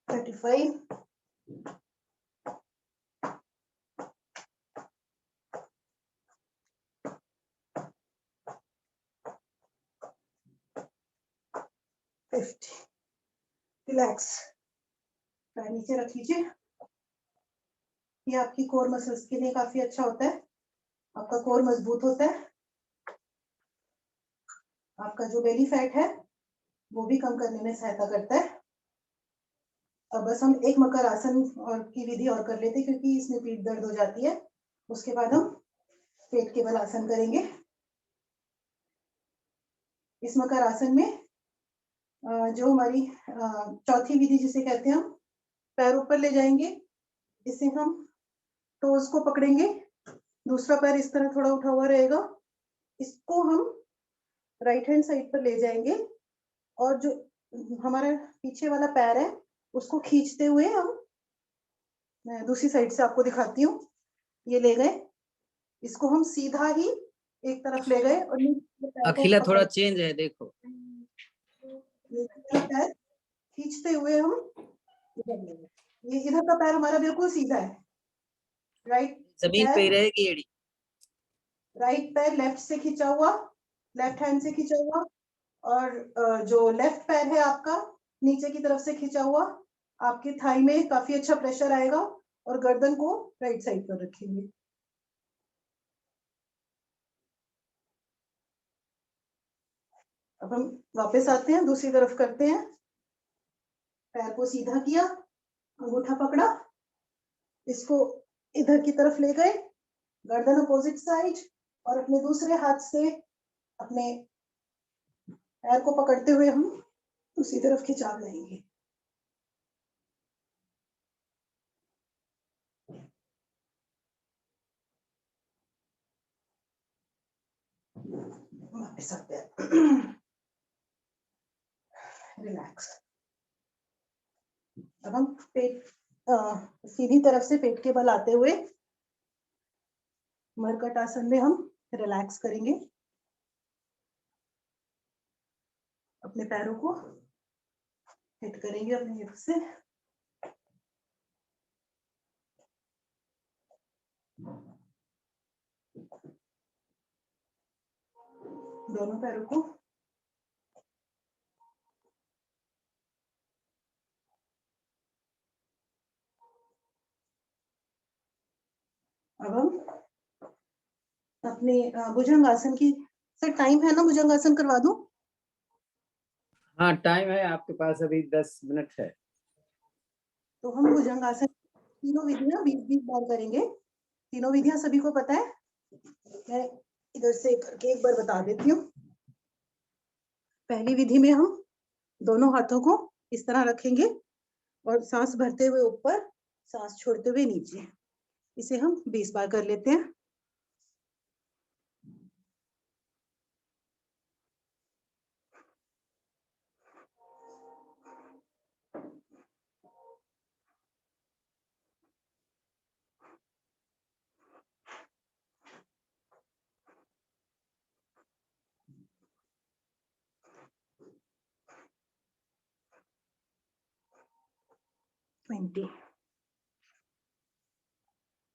35, 50। रिलैक्स, पैर नीचे रख लीजिए। ये आपकी कोर मसल्स के लिए काफी अच्छा होता है, आपका कोर मजबूत होता है, आपका जो बेली फैट है वो भी कम करने में सहायता करता है। अब बस हम एक मकर आसन और की विधि और कर लेते हैं क्योंकि इसमें पीठ दर्द हो जाती है। उसके बाद हम पेट के बल आसन करेंगे। इस मकर आसन में जो हमारी चौथी विधि जिसे कहते हैं हम पैर ऊपर ले जाएंगे, इसे हम टोज को पकड़ेंगे, दूसरा पैर इस तरह थोड़ा उठा हुआ रहेगा, इसको हम राइट हैंड साइड पर ले जाएंगे और जो हमारा पीछे वाला पैर है उसको खींचते हुए हम, मैं दूसरी साइड से आपको दिखाती हूँ, ये ले गए, इसको हम सीधा ही एक तरफ ले गए और अखिला थोड़ा चेंज है, देखो पैर खींचते हुए हम इधर ले गए। ये इधर का पैर हमारा बिल्कुल सीधा है, राइट जमीन पे ही रहेगी एड़ी। राइट पैर लेफ्ट से खींचा हुआ, लेफ्ट हैंड से खींचा हुआ और जो लेफ्ट पैर है आपका नीचे की तरफ से खींचा हुआ, आपके थाई में काफी अच्छा प्रेशर आएगा और गर्दन को राइट साइड पर रखेंगे। अब हम वापस आते हैं, दूसरी तरफ करते हैं। पैर को सीधा किया, अंगूठा पकड़ा, इसको इधर की तरफ ले गए, गर्दन अपोजिट साइड, और अपने दूसरे हाथ से अपने पैर को पकड़ते हुए हम दूसरी तरफ खिंचाव लेंगे। वापस आते हैं, रिलैक्स। अब हम पेट सीधी तरफ से पेट के बल आते हुए मरकट आसन में हम रिलैक्स करेंगे। अपने पैरों को हिट करेंगे अपने हिप से। दोनों पैरों को अब हम अपने भुजंगासन की, सर टाइम है ना, भुजंगासन करवा दूं? हाँ टाइम है आपके पास, अभी 10 मिनट है। तो हम भुजंगासन तीनों विधियां 20-20 बार करेंगे। तीनों विधियां सभी को पता है? मैं इधर से करके एक बार बता देती हूँ। पहली विधि में हम दोनों हाथों को इस तरह रखेंगे और सांस भरते हुए ऊपर, सांस छोड़ते हुए नीचे। इसे हम 20 बार कर लेते हैं।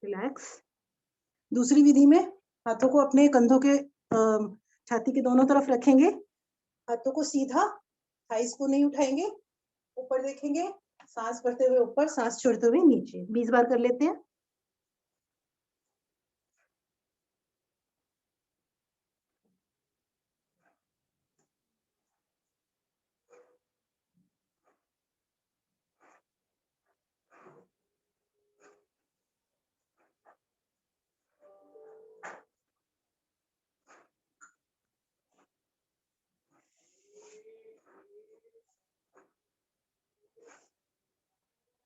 रिलैक्स। दूसरी विधि में हाथों को अपने कंधों के छाती के दोनों तरफ रखेंगे। हाथों को सीधा, थाइस को नहीं उठाएंगे, ऊपर देखेंगे, सांस भरते हुए ऊपर, सांस छोड़ते हुए नीचे। 20 बार कर लेते हैं।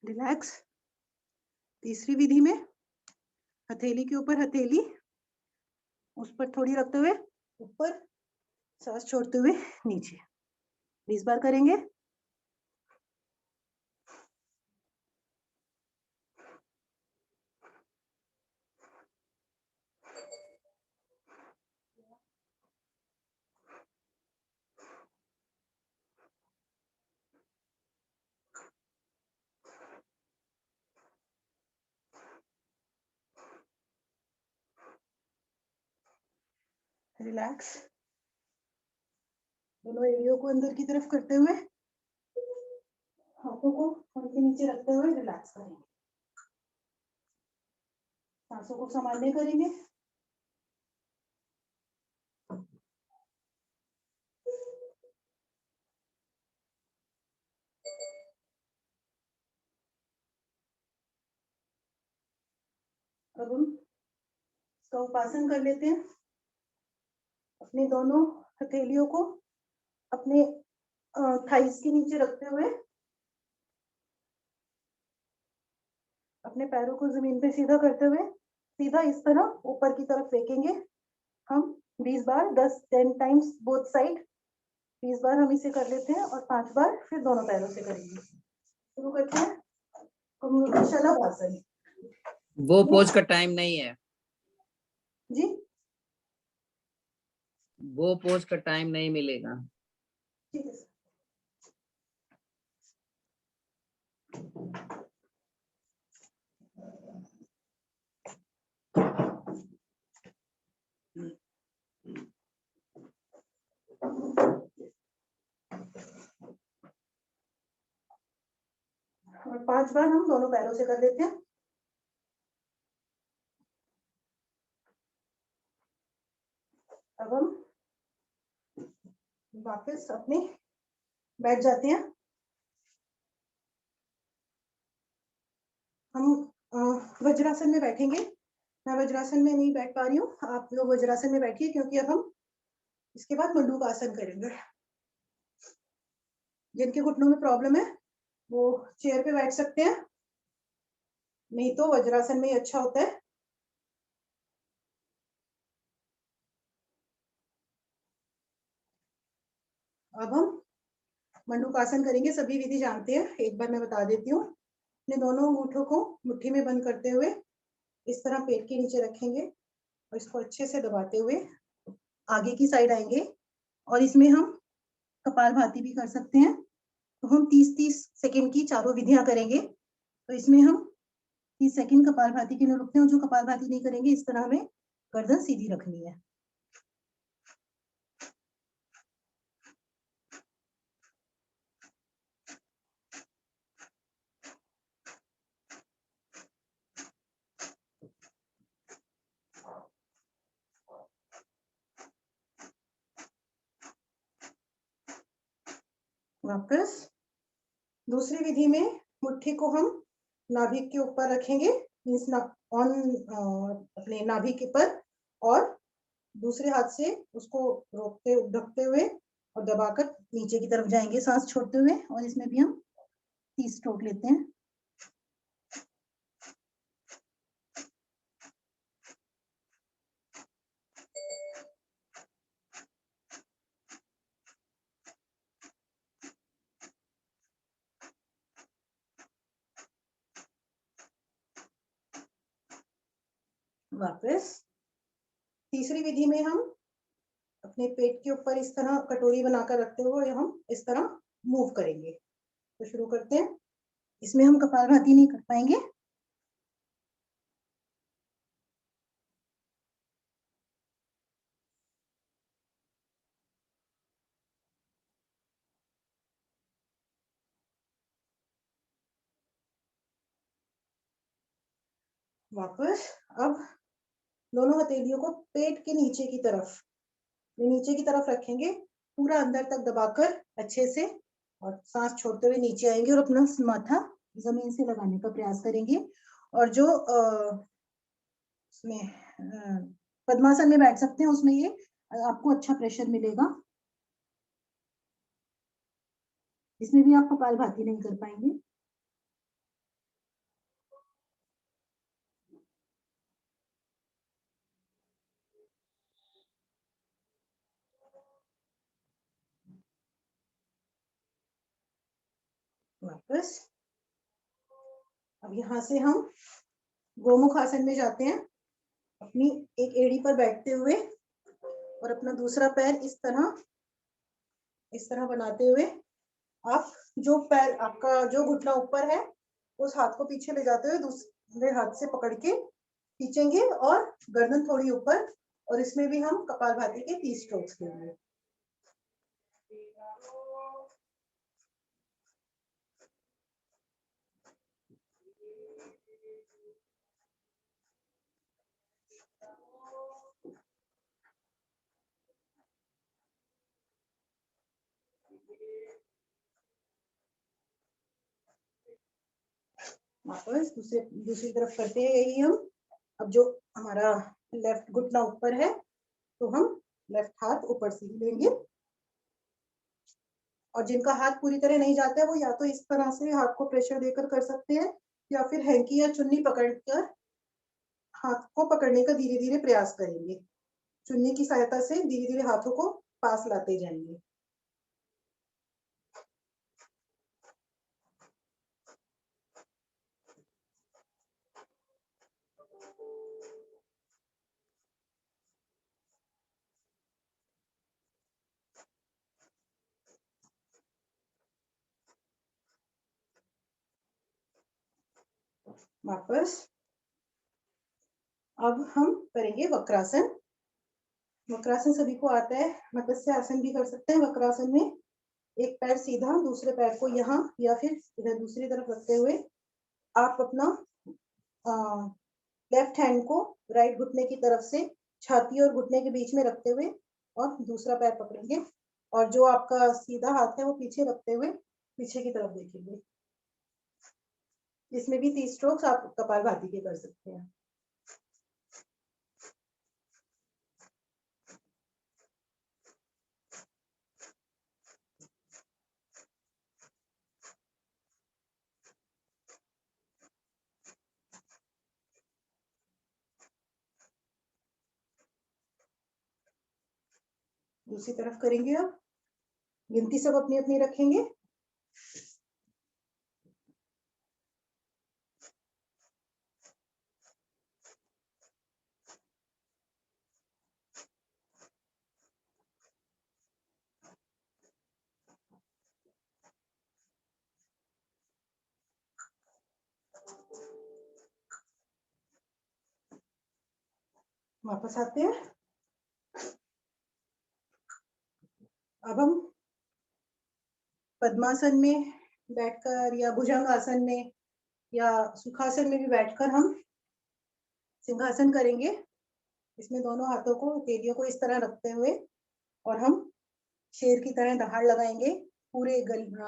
रिलैक्स। तीसरी विधि में हथेली के ऊपर हथेली, उस पर थोड़ी रखते हुए ऊपर, सांस छोड़ते हुए नीचे। 20 बार करेंगे। रिलैक्स। दोनों एड़ियों को अंदर की तरफ करते हुए, हाथों को उनके नीचे रखते हुए रिलैक्स करेंगे। सांसों को संभालने करेंगे। अब हम इसका उपासन कर लेते हैं। अपने दोनों हथेलियों को अपने थाइस के नीचे रखते हुए अपने पैरों को जमीन पे सीधा करते हुए, सीधा इस तरह ऊपर की तरफ फेंकेंगे। हम 20 बार, 10 टाइम्स बोथ साइड, 20 बार हम इसे कर लेते हैं और 5 बार फिर दोनों पैरों से करेंगे। शुरू करते हैं शलभासन। वो पोज का टाइम नहीं है, जी, वो पोज का टाइम नहीं मिलेगा। ठीक है सर। और 5 बार हम दोनों पैरों से कर लेते हैं। अब हम वापस अपने बैठ जाते हैं। हम वज्रासन में बैठेंगे। मैं वज्रासन में नहीं बैठ पा रही हूँ, आप लोग वज्रासन में बैठिए, क्योंकि अब हम इसके बाद मंडूकासन करेंगे। जिनके घुटनों में प्रॉब्लम है वो चेयर पे बैठ सकते हैं, नहीं तो वज्रासन में ही अच्छा होता है। अब हम मंडूकासन करेंगे। सभी विधि जानते हैं, एक बार मैं बता देती हूँ। अपने दोनों अंगूठों को मुट्ठी में बंद करते हुए इस तरह पेट के नीचे रखेंगे और इसको अच्छे से दबाते हुए आगे की साइड आएंगे, और इसमें हम कपालभाति भी कर सकते हैं। तो हम 30-30 सेकंड की चारों विधियां करेंगे। तो इसमें हम 30 सेकंड कपालभाति के लिए रुकते हैं, और जो कपालभाति नहीं करेंगे, इस तरह हमें गर्दन सीधी रखनी है। वापस दूसरी विधि में मुट्ठी को हम नाभि के ऊपर रखेंगे, मींस अपने नाभि के पर, और दूसरे हाथ से उसको रोकते ढकते हुए और दबाकर नीचे की तरफ जाएंगे सांस छोड़ते हुए, और इसमें भी हम 30 स्ट्रोक लेते हैं। वापस तीसरी विधि में हम अपने पेट के ऊपर इस तरह कटोरी बनाकर रखते हुए हम इस तरह मूव करेंगे। तो शुरू करते हैं। इसमें हम कपालभाति नहीं कर पाएंगे। वापस अब दोनों हथेलियों को पेट के नीचे की तरफ रखेंगे, पूरा अंदर तक दबाकर अच्छे से, और सांस छोड़ते हुए नीचे आएंगे और अपना माथा जमीन से लगाने का प्रयास करेंगे। और जो उसमें पद्मासन में बैठ सकते हैं, उसमें ये आपको अच्छा प्रेशर मिलेगा। इसमें भी आप कपालभाति नहीं कर पाएंगे। वापस अब यहाँ से हम गोमुख आसन में जाते हैं। अपनी एक एड़ी पर बैठते हुए और अपना दूसरा पैर इस तरह बनाते हुए, आप जो पैर आपका जो घुटना ऊपर है उस हाथ को पीछे ले जाते हुए दूसरे हाथ से पकड़ के खींचेंगे और गर्दन थोड़ी ऊपर, और इसमें भी हम कपालभाति के 30 स्ट्रोक्स लेंगे। वापस दूसरी तरफ करते हैं यही हम। अब जो हमारा लेफ्ट घुटना ऊपर है तो हम लेफ्ट हाथ ऊपर से लेंगे, और जिनका हाथ पूरी तरह नहीं जाता है वो या तो इस तरह से हाथ को प्रेशर देकर कर सकते हैं, या फिर हैंकी या चुन्नी पकड़कर हाथ को पकड़ने का धीरे धीरे प्रयास करेंगे। चुन्नी की सहायता से धीरे धीरे हाथों को पास लाते जाएंगे। वापस अब हम करेंगे वक्रासन। वक्रासन सभी को आता है, मत्स्य आसन भी कर सकते हैं। वक्रासन में एक पैर सीधा, दूसरे पैर को यहाँ या फिर इधर दूसरी तरफ रखते हुए आप अपना लेफ्ट हैंड को राइट घुटने की तरफ से छाती और घुटने के बीच में रखते हुए और दूसरा पैर पकड़ेंगे, और जो आपका सीधा हाथ है वो पीछे रखते हुए पीछे की तरफ देखेंगे। इसमें भी 30 स्ट्रोक्स आप कपालभाति के कर सकते हैं। दूसरी तरफ करेंगे अब, गिनती सब अपनी अपनी रखेंगे। वापस आते हैं। अब हम पद्मासन में बैठकर या भुजंग आसन में या सुखासन में भी बैठकर हम सिंहासन करेंगे। इसमें दोनों हाथों को, हथेलियों को इस तरह रखते हुए और हम शेर की तरह दहाड़ लगाएंगे। पूरे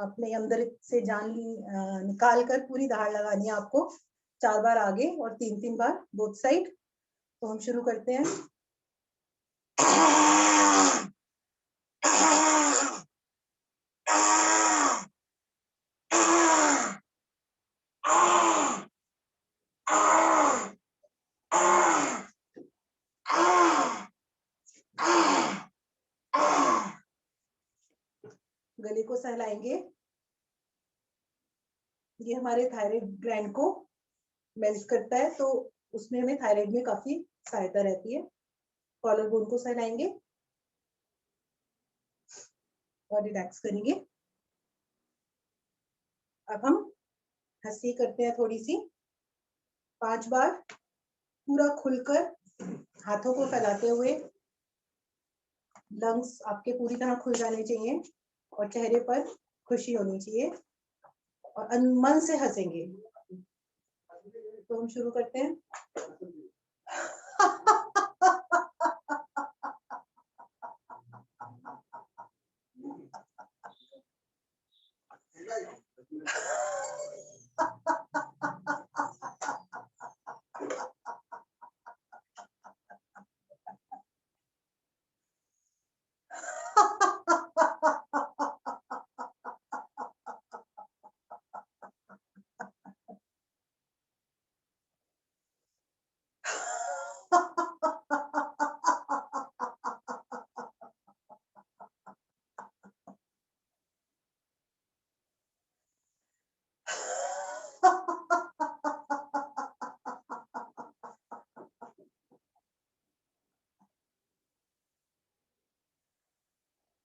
अपने अंदर से जान निकाल कर पूरी दहाड़ लगानी है आपको, 4 बार आगे और 3-3 बार बोथ साइड। तो हम शुरू करते हैं। गले को सहलाएंगे। ये हमारे थायराइड ग्लैंड को मेल्ट करता है, तो उसमें हमें थायराइड में काफी सहायता रहती है। कॉलर बोन को सहलाएंगे और रिलैक्स करेंगे। अब हम हंसी करते हैं थोड़ी सी, 5 बार पूरा खुलकर हाथों को फैलाते हुए। लंग्स आपके पूरी तरह खुल जाने चाहिए और चेहरे पर खुशी होनी चाहिए और मन से हंसेंगे। तो हम शुरू करते हैं।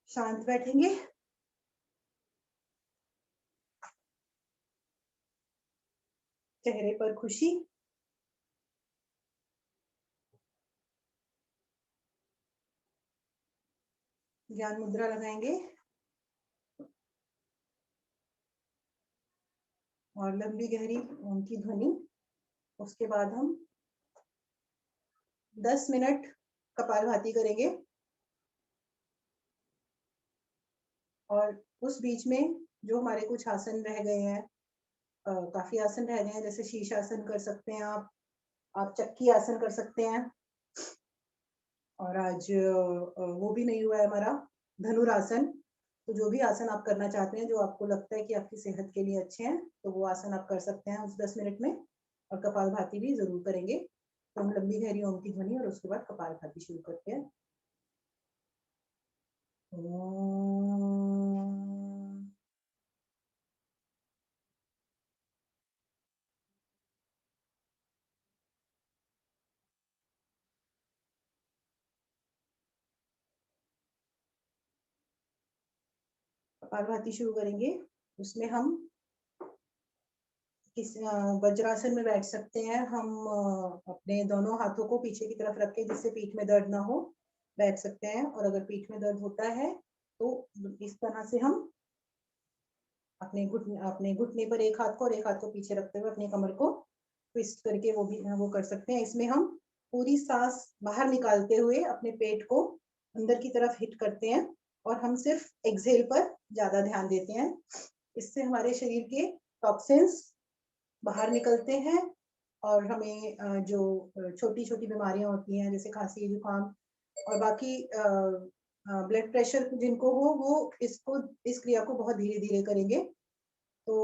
शांत बैठेंगे। चेहरे पर खुशी। ज्ञान मुद्रा लगाएंगे और लंबी गहरी ओम की ध्वनि। उसके बाद हम 10 मिनट कपालभाति करेंगे और उस बीच में जो हमारे कुछ आसन रह गए हैं, काफी आसन रह गए हैं, जैसे शीर्षासन कर सकते हैं आप चक्की आसन कर सकते हैं। और आज वो भी नहीं हुआ है हमारा धनुरासन। तो जो भी आसन आप करना चाहते हैं, जो आपको लगता है कि आपकी सेहत के लिए अच्छे हैं, तो वो आसन आप कर सकते हैं उस 10 मिनट में। और कपालभाति भी जरूर करेंगे। तो हम लंबी गहरी ओम की ध्वनि और उसके बाद कपालभाति शुरू करते हैं। कपालभाति शुरू करेंगे। उसमें हम वज्रासन में बैठ सकते हैं। हम अपने दोनों हाथों को पीछे की तरफ रख के, जिससे पीठ में दर्द ना हो, बैठ सकते हैं। और अगर पीठ में दर्द होता है तो इस तरह से हम अपने घुटने पर एक हाथ को और एक हाथ को पीछे रखते हुए अपनी कमर को ट्विस्ट करके वो कर सकते हैं। इसमें हम पूरी सांस बाहर निकालते हुए अपने पेट को अंदर की तरफ हिट करते हैं और हम सिर्फ एक्सहेल पर ज्यादा ध्यान देते हैं। इससे हमारे शरीर के टॉक्सिन्स बाहर निकलते हैं और हमें जो छोटी छोटी बीमारियां होती हैं जैसे खांसी जुकाम और बाकी ब्लड प्रेशर जिनको हो वो इस क्रिया को बहुत धीरे धीरे करेंगे। तो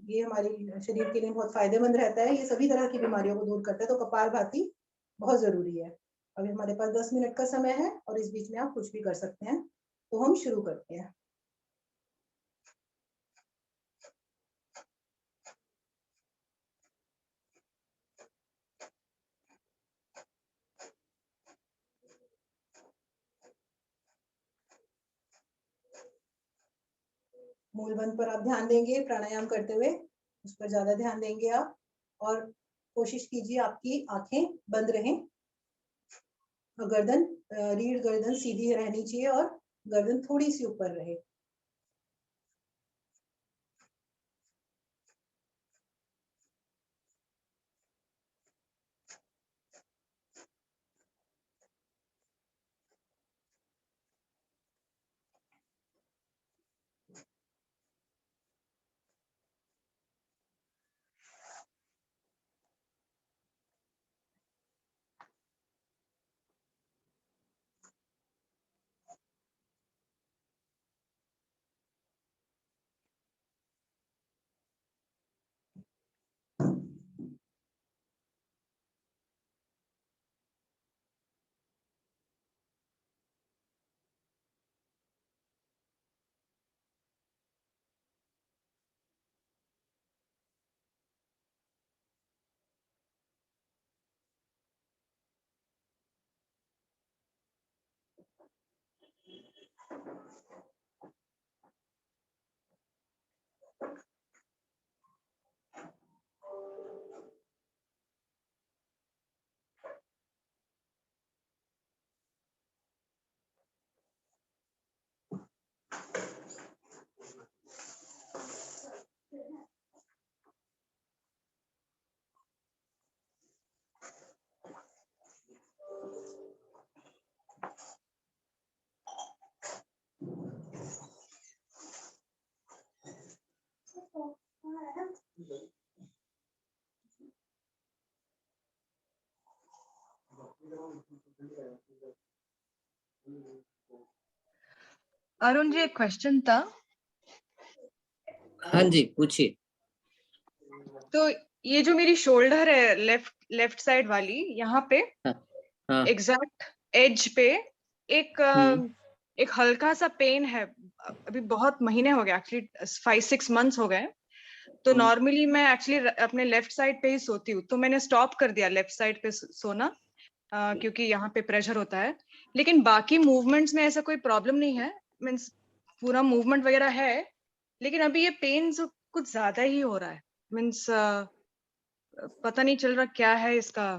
ये हमारे शरीर के लिए बहुत फायदेमंद रहता है, ये सभी तरह की बीमारियों को दूर करता है। तो कपालभाति बहुत जरूरी है। अभी हमारे पास 10 मिनट का समय है और इस बीच में आप कुछ भी कर सकते हैं। तो हम शुरू करते हैं। मूलबंध पर आप ध्यान देंगे प्राणायाम करते हुए, उस पर ज्यादा ध्यान देंगे आप, और कोशिश कीजिए आपकी आंखें बंद रहें। गर्दन रीढ़ गर्दन सीधी रहनी चाहिए और गर्दन थोड़ी सी ऊपर रहे। अरुण जी, एक क्वेश्चन था। हाँ जी, पूछिए। तो ये जो मेरी शोल्डर है लेफ्ट साइड वाली, यहाँ पे हाँ। एग्जैक्ट एज पे एक एक हल्का सा पेन है। अभी बहुत महीने हो गए, एक्चुअली 5-6 मंथ्स हो गए। तो नॉर्मली मैं एक्चुअली अपने लेफ्ट साइड पे ही सोती हूँ, तो मैंने स्टॉप कर दिया लेफ्ट साइड पे सोना, क्योंकि यहाँ पे प्रेशर होता है। लेकिन बाकी मूवमेंट्स में ऐसा कोई प्रॉब्लम नहीं है, मीन्स पूरा मूवमेंट वगैरह है। लेकिन अभी ये पेन कुछ ज्यादा ही हो रहा है, मीन्स पता नहीं चल रहा क्या है इसका।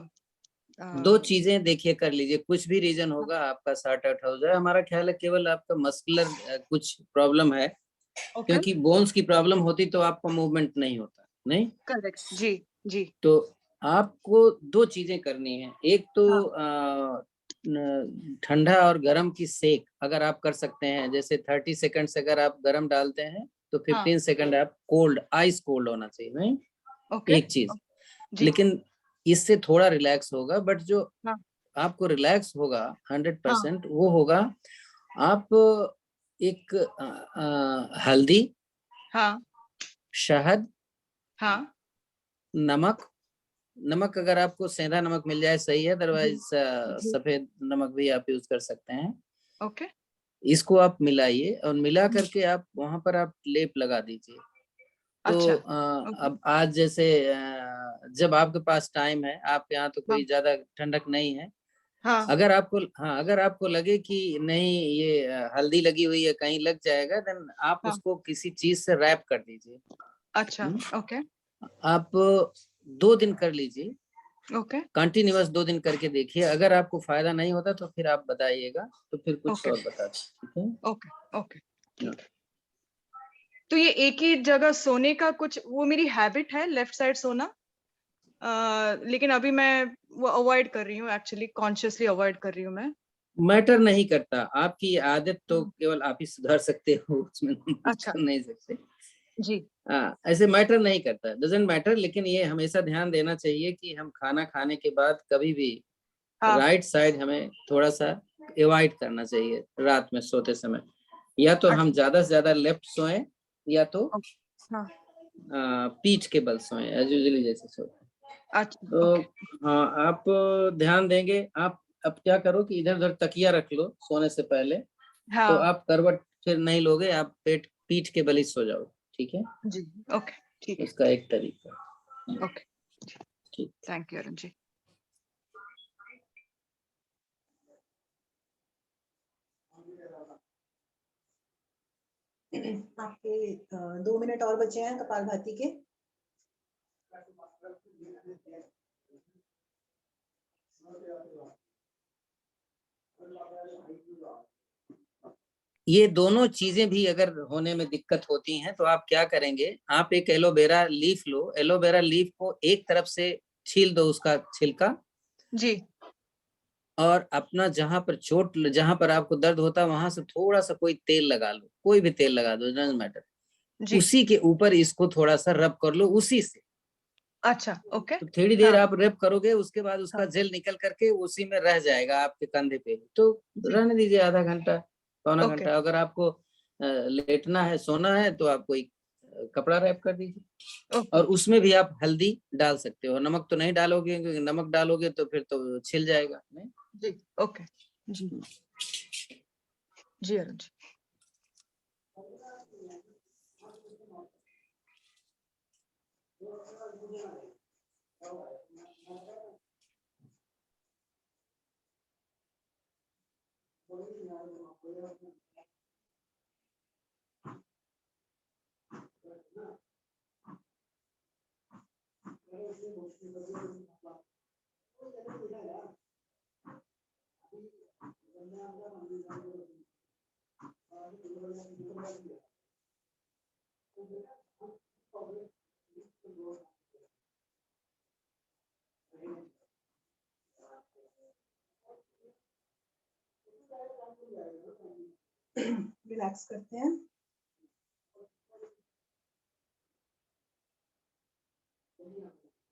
दो चीजें देखिए कर लीजिए, कुछ भी रीजन होगा आपका सॉर्ट आउट हो जाए। हमारा ख्याल है केवल आपका मस्कुलर कुछ प्रॉब्लम है, क्योंकि बोन्स की प्रॉब्लम होती तो आपका मूवमेंट नहीं होता। नहीं, करेक्ट जी जी। तो आपको दो चीजें करनी है। एक तो ठंडा और गर्म की सेक अगर आप कर सकते हैं, जैसे 30 सेकंड से अगर आप गर्म डालते हैं तो 15 सेकंड आप कोल्ड, आइस कोल्ड होना चाहिए। नहीं, एक चीज। लेकिन इससे थोड़ा रिलैक्स होगा, बट जो आपको रिलैक्स होगा 100% वो होगा, आप एक हल्दी, शहद, नमक अगर आपको सेंधा नमक मिल जाए सही है, अदरवाइज सफेद नमक भी आप यूज कर सकते हैं। ओके। इसको आप मिलाइए और मिला करके आप वहां पर आप लेप लगा दीजिए। तो अब आज जैसे जब आपके पास टाइम है, आप यहाँ तो कोई ज्यादा ठंडक नहीं है, अगर आपको लगे कि नहीं ये हल्दी लगी हुई है कहीं लग जाएगा, देन आप उसको किसी चीज से रैप कर दीजिए। अच्छा, ओके। आप 2 दिन कर लीजिए, ओके। कंटिन्यूअस 2 दिन करके देखिए। अगर आपको फायदा नहीं होता तो फिर आप बताइएगा, तो फिर कुछ और बता दीजिए। Okay okay. तो ये एक ही जगह सोने का कुछ, वो मेरी हैबिट है लेफ्ट साइड सोना, लेकिन अभी मैं वो अवॉइड कर रही हूँ, एक्चुअली कॉन्शियसली अवॉइड कर रही हूँ मैं। मैटर नहीं करता, आपकी आदत तो केवल आप ही सुधार सकते हो, उसमें कुछ कर नहीं सकते। जी ऐसे मैटर नहीं करता, डजंट मैटर, लेकिन ये हमेशा ध्यान देना चाहिए कि हम खाना खाने के बाद कभी भी हाँ राइट साइड हमें थोड़ा सा अवॉइड करना चाहिए रात में सोते समय। या तो हम ज्यादा से ज्यादा लेफ्ट सोएं या तो हाँ पीठ के बल सोएं एज यूजुअली जैसे सोते हैं। अच्छा तो ओके हाँ, आप ध्यान देंगे। आप अब क्या करो कि इधर उधर तकिया रख लो सोने से पहले, तो हाँ आप करवट फिर नहीं लोगे, आप पीठ के बल ही सो जाओ। ठीक है, जी ओके ठीक है उसका एक तरीका। ओके ठीक। Thank you Arun ji. आपके 2 मिनट और बचे हैं कपालभाति के। ये दोनों चीजें भी अगर होने में दिक्कत होती हैं तो आप क्या करेंगे, आप एक एलोवेरा लीफ लो, एलोवेरा लीफ को एक तरफ से छील दो उसका छिलका, जी और अपना जहां पर आपको दर्द होता है वहां से थोड़ा सा कोई तेल लगा लो, कोई भी तेल लगा दो, डजंट मैटर। जी उसी के ऊपर इसको थोड़ा सा रब कर लो उसी से। अच्छा ओके तो थोड़ी देर हाँ आप रब करोगे, उसके बाद उसका हाँ जेल निकल करके उसी में रह जाएगा आपके कंधे पे, तो जी रहने दीजिए आधा घंटा पौना ओके घंटा। अगर आपको लेटना है, सोना है, तो आप कोई कपड़ा रैप कर दीजिए। ओके और उसमें भी आप हल्दी डाल सकते हो, नमक तो नहीं डालोगे क्योंकि नमक डालोगे तो फिर तो छिल जाएगा नहीं। जी ओके जी जी अरुण जी। रिलैक्स करते हैं।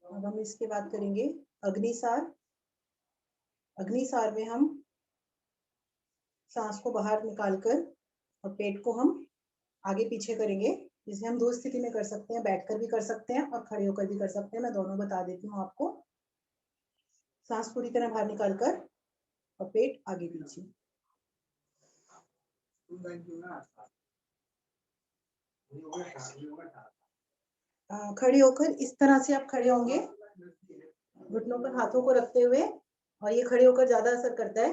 अब हम इसके बाद करेंगे अग्निसार। अग्निसार में हम सांस को बाहर निकालकर और पेट को हम आगे पीछे करेंगे। इसे हम 2 स्थिति में कर सकते हैं, बैठकर भी कर सकते हैं और खड़े होकर भी कर सकते हैं। मैं दोनों बता देती हूँ आपको। सांस पूरी तरह बाहर निकालकर और पेट आगे पीछे। खड़े होकर इस तरह से आप खड़े होंगे, घुटनों पर हाथों को रखते हुए, और ये खड़े होकर ज्यादा असर करता है।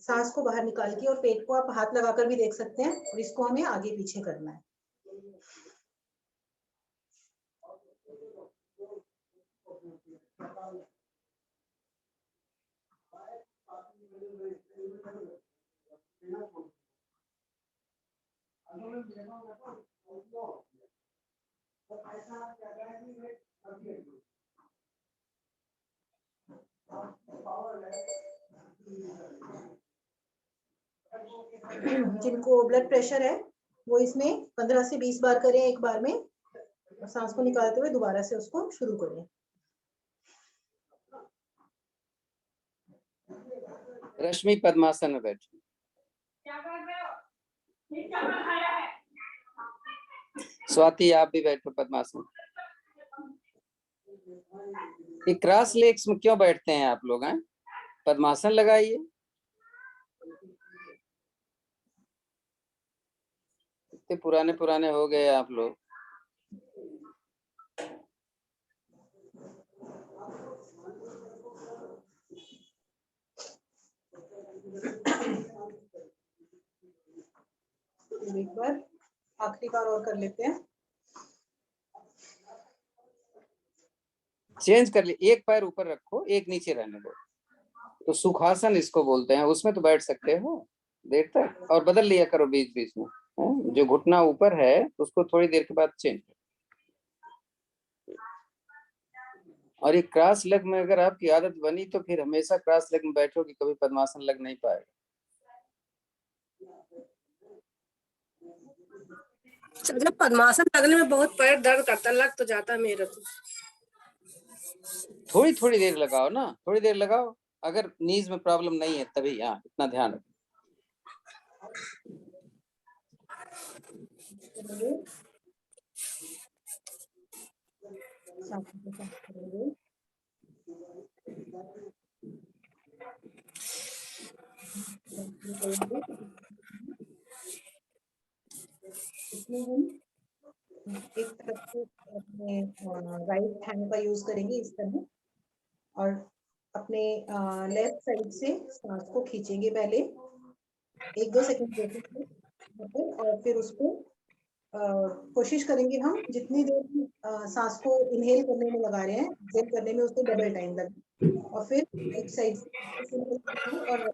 सांस को बाहर निकाल के और पेट को आप हाथ लगाकर भी देख सकते हैं, और इसको हमें आगे पीछे करना है। जिनको ब्लड प्रेशर है वो इसमें 15 से 20 बार करें एक बार में, और सांस को निकालते हुए दोबारा से उसको शुरू करें। रश्मि पद्मासन में बैठी। स्वाति आप भी बैठो पद्मासन। ये क्रॉस लेग्स में क्यों बैठते हैं आप लोग हैं? पद्मासन लगाइए। इतने पुराने पुराने हो गए आप लोग। एक बार आखिरी बार और कर लेते हैं। चेंज कर लिए, एक पैर ऊपर रखो, एक नीचे रहने दो, तो सुखासन इसको बोलते हैं। उसमें तो बैठ सकते हो देर तक, और बदल लिया करो बीच बीच में। जो घुटना ऊपर है उसको थोड़ी देर के बाद चेंज। और ये क्रॉस लेग में अगर आपकी आदत बनी तो फिर हमेशा क्रॉस लेग में बैठोगे, कभी पद्मासन लग नहीं पाएगा। सर जब पद्मासन लगने में बहुत पैर दर्द करता, लग तो जाता है मेरे को। थोड़ी थोड़ी देर लगाओ ना, थोड़ी देर लगाओ। अगर नीज में प्रॉब्लम नहीं है तभी, हाँ इतना ध्यान रखो। करेंगे, सांसों को सांस करेंगे। करेंगे। इसमें हम एक तरफ से अपने राइट हैंड का यूज करेंगे इस तरह, और अपने लेफ्ट साइड से सांस को खींचेंगे पहले 1-2 सेकंड रोकेंगे और फिर उसको कोशिश करेंगे हम जितनी देर सांस को इनहेल करने में लगा रहे हैं, एक्सहेल करने में उसको डबल टाइम लगे, और फिर राइट साइड से और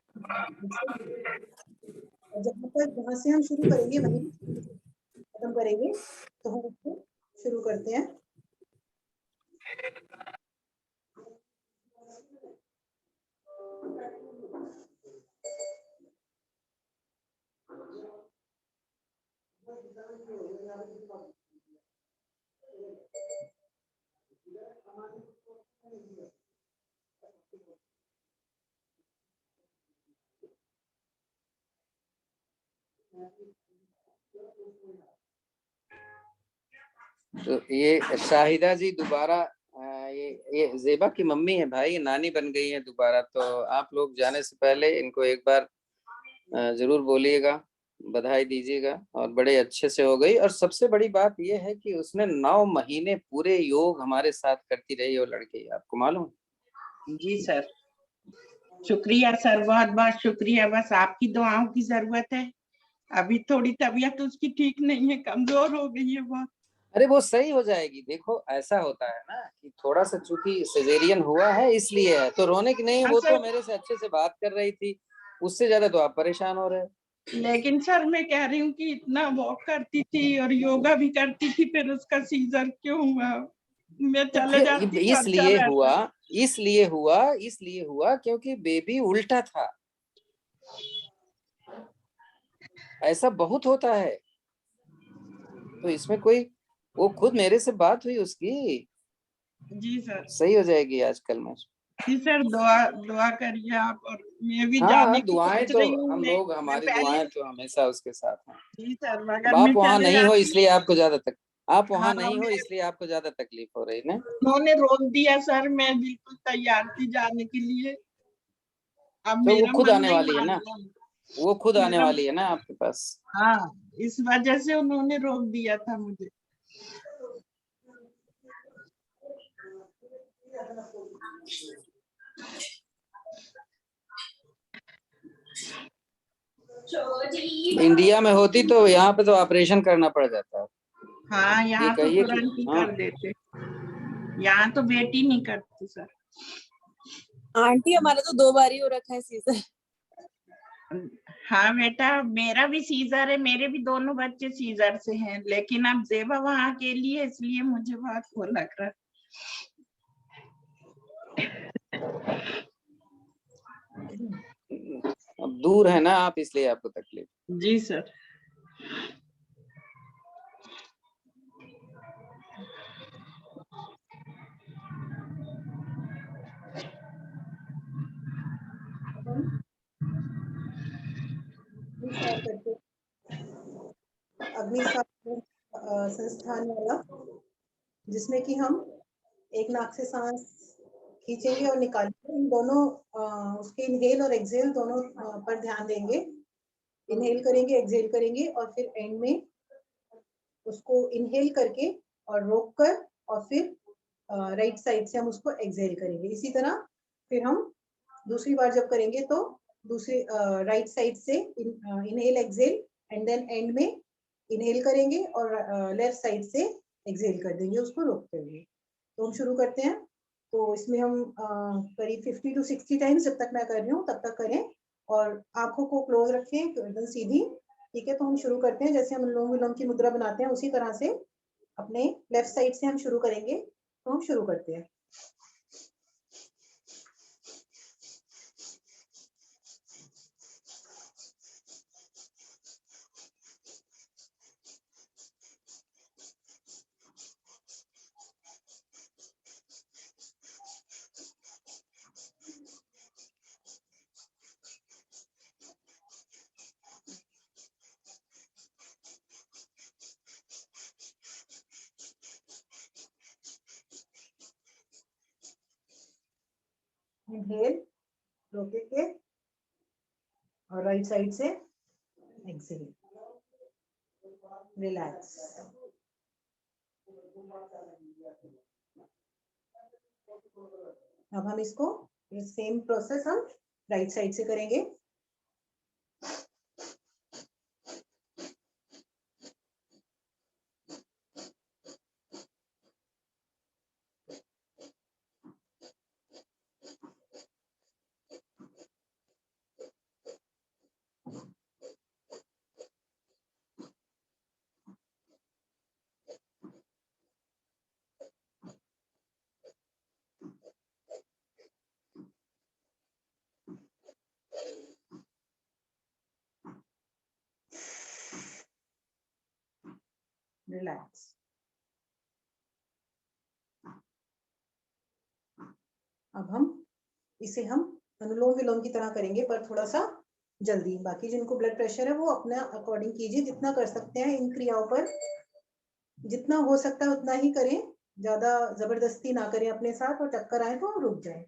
जहाँ से हम शुरू करेंगे वहीं खत्म करेंगे। तो हम उसको शुरू करते हैं। तो ये शाहिदा जी दोबारा ये जेबा की मम्मी है भाई, नानी बन गई है दोबारा। तो आप लोग जाने से पहले इनको एक बार जरूर बोलिएगा, बधाई दीजिएगा। और बड़े अच्छे से हो गई। और सबसे बड़ी बात ये है कि उसने 9 महीने पूरे योग हमारे साथ करती रही वो लड़की, आपको मालूम? जी सर, शुक्रिया सर, बहुत बहुत शुक्रिया। बस आपकी दुआओं की जरूरत है। अभी थोड़ी तबीयत उसकी ठीक नहीं है, कमजोर हो गई है बहुत। अरे वो सही हो जाएगी। देखो ऐसा होता है ना कि थोड़ा सा चूंकि सिजेरियन हुआ है इसलिए है, तो रोने की नहीं है। हाँ वो सर, तो मेरे से अच्छे से बात कर रही थी, उससे ज्यादा तो आप परेशान हो रहे हैं। लेकिन सर मैं कह रही हूँ कि इतना वॉक करती थी और योगा भी करती थी, फिर उसका सीजर क्यों हुआ? मैं तो चले फिर जाती तो अच्छा इसलिए हुआ, रहता। इसलिए हुआ क्योंकि बेबी उल्टा था। ऐसा बहुत होता है। तो इसमें कोई, वो खुद मेरे से बात हुई उसकी, जी सर। सही हो जाएगी आजकल में। जी सर, दुआ दुआ करिए आप। और मैं भी हाँ जाने की दुआएं सोच तो रही हूँ। हम मैं लोग, मैं हमारी पहले, दुआएं तो हमेशा उसके साथ हैं। जी सर, अब मगर आप मैं वहां चले नहीं हो जाती। इसलिए आपको ज्यादा आप वहां हाँ, नहीं हो इसलिए आपको ज्यादा तकलीफ हो रही है ना। उन्होंने रोक दिया सर, मैं बिल्कुल तैयार थी जाने के लिए। अब तो वो मेरा खुद मन आने नहीं वाली है मान ना, रहा। वो खुद आने मेरा, वाली है ना आपके पास। हाँ, इस वजह से उन्होंने रोक दिया था मुझे। इंडिया में होती तो यहाँ पे तो ऑपरेशन करना पड़ जाता। हाँ, ये यहाँ तो कहिए कि तुरंत ही हाँ, कर देते। यहाँ तो बेटी नहीं करती सर। आंटी हमारा तो 2 बार ही हो रखा है सीजर। हाँ बेटा, मेरा भी सीजर है, मेरे भी दोनों बच्चे सीजर से हैं, लेकिन अब जेबा वहाँ अकेली है, इसलिए मुझे बहुत वो लग रहा है। अब दूर है ना आप, इसलिए आपको तकलीफ। जी सर। अग्नि संस्थान वाला, जिसमें कि हम एक नाक से सांस खींचेंगे और निकालेंगे। इन दोनों उसके इनहेल और एक्सहेल दोनों पर ध्यान देंगे। इनहेल करेंगे, एक्सहेल करेंगे, और फिर एंड में उसको इनहेल करके और रोक कर, और फिर राइट साइड से हम उसको एक्सहेल करेंगे। इसी तरह फिर हम दूसरी बार जब करेंगे तो दूसरी राइट साइड से inhale exhale, and then end में इनहेल करेंगे और लेफ्ट साइड से एक्सहेल कर देंगे उसको रोकते हुए। तो हम शुरू करते हैं। तो इसमें हम करीब 50 to 60 टाइम्स, जब तक मैं कर रही हूँ तब तक करें, और आंखों को क्लोज रखें एकदम सीधी। ठीक है, तो हम शुरू करते हैं। जैसे हम अनुलोम विलोम की मुद्रा बनाते हैं उसी तरह से अपने लेफ्ट साइड से हम शुरू करेंगे। तो हम शुरू करते हैं। इनहेल, रोके के, और राइट साइड से एक्सहेल, रिलैक्स। अब हम इसको सेम प्रोसेस हम राइट साइड से करेंगे। रिलैक्स। अब हम इसे हम अनुलोम विलोम की तरह करेंगे, पर थोड़ा सा जल्दी। बाकी जिनको ब्लड प्रेशर है वो अपना अकॉर्डिंग कीजिए, जितना कर सकते हैं इन क्रियाओं पर, जितना हो सकता है उतना ही करें, ज्यादा जबरदस्ती ना करें अपने साथ, और चक्कर आए तो रुक जाए।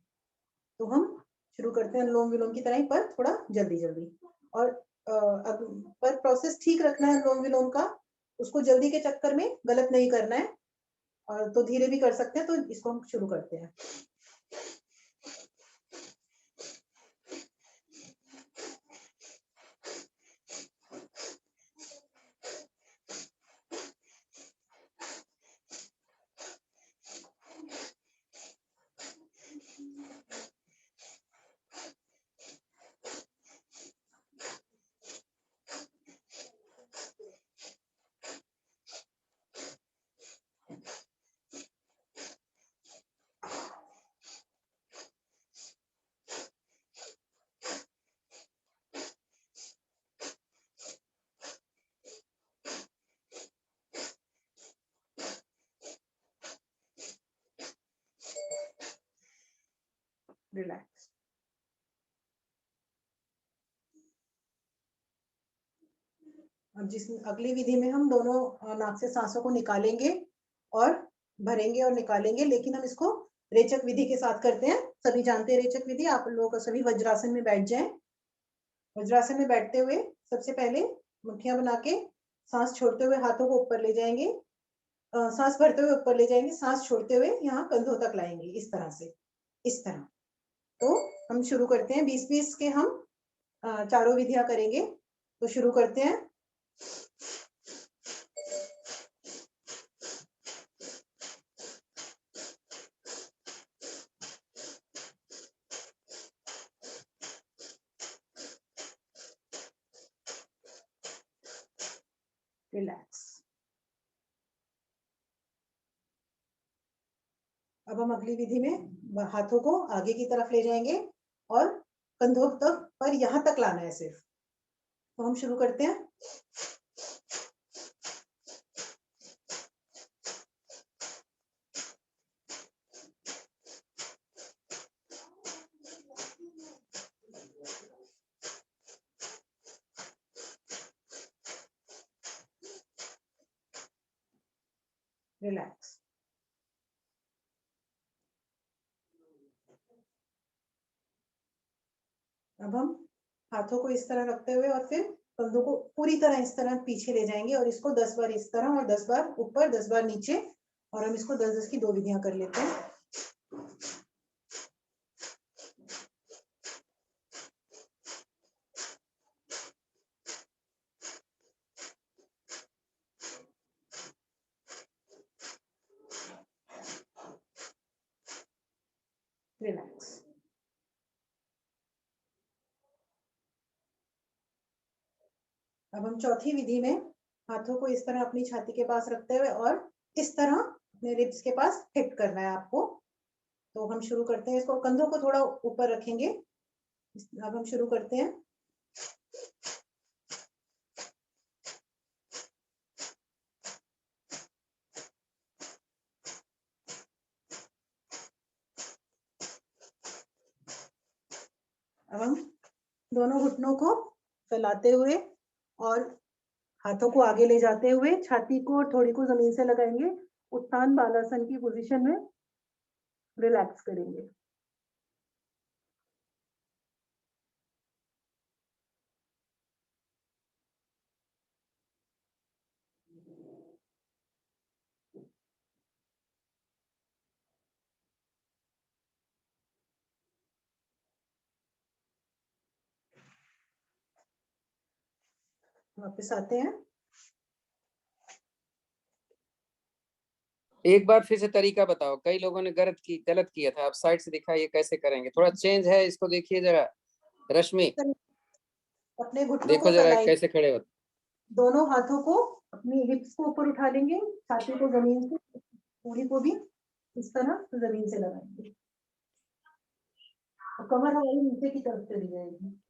तो हम शुरू करते हैं अनुलोम विलोम की तरह ही, पर थोड़ा जल्दी जल्दी। और पर प्रोसेस ठीक रखना है अनुलोम विलोम का, उसको जल्दी के चक्कर में गलत नहीं करना है, और तो धीरे भी कर सकते हैं। तो इसको हम शुरू करते हैं। रिलैक्स। अब जिस अगली विधि में हम दोनों नाक से सांसों को निकालेंगे और भरेंगे और निकालेंगे, लेकिन हम इसको रेचक विधि के साथ करते हैं। सभी जानते हैं रेचक विधि। आप लोग सभी वज्रासन में बैठ जाएं। वज्रासन में बैठते हुए सबसे पहले मुट्ठियां बना के सांस छोड़ते हुए हाथों को ऊपर ले जाएंगे, सांस भरते हुए ऊपर ले जाएंगे, सांस छोड़ते हुए यहाँ कंधों तक लाएंगे, इस तरह से, इस तरह। तो हम शुरू करते हैं। 20-20 के हम चारों विधियां करेंगे। तो शुरू करते हैं। रिलैक्स। अब हम अगली विधि में हाथों को आगे की तरफ ले जाएंगे और कंधों तक पर यहाँ तक लाना है सिर्फ। तो हम शुरू करते हैं। रिलैक्स। अब हम हाथों को इस तरह रखते हुए और फिर कंधों को पूरी तरह इस तरह पीछे ले जाएंगे, और इसको 10 बार इस तरह और 10 बार ऊपर, 10 बार नीचे, और हम इसको 10-10 की 2 विधियां कर लेते हैं। रिलैक्स। अब हम चौथी विधि में हाथों को इस तरह अपनी छाती के पास रखते हुए और इस तरह अपने रिब्स के पास हिट करना है आपको। तो हम शुरू करते हैं। इसको कंधों को थोड़ा ऊपर रखेंगे। अब हम शुरू करते हैं। अब हम दोनों घुटनों को फैलाते हुए और हाथों को आगे ले जाते हुए छाती को और थोड़ी को जमीन से लगाएंगे। उत्तान बालासन की पोजीशन में रिलैक्स करेंगे। वापस आते हैं। एक बार फिर से तरीका बताओ, कई लोगों ने गलत किया था, आप साइड से दिखाइए कैसे करेंगे, थोड़ा चेंज है, इसको देखिए जरा। रश्मि अपने घुटनों देखो को जरा फैलाएंगे, कैसे खड़े होते। दोनों हाथों को अपनी हिप्स को ऊपर उठा लेंगे, छाती को जमीन से, पूरी को भी इस तरह जमीन से लगाएंगे और कमर हमारी नीचे की तरफ चली जाएगी।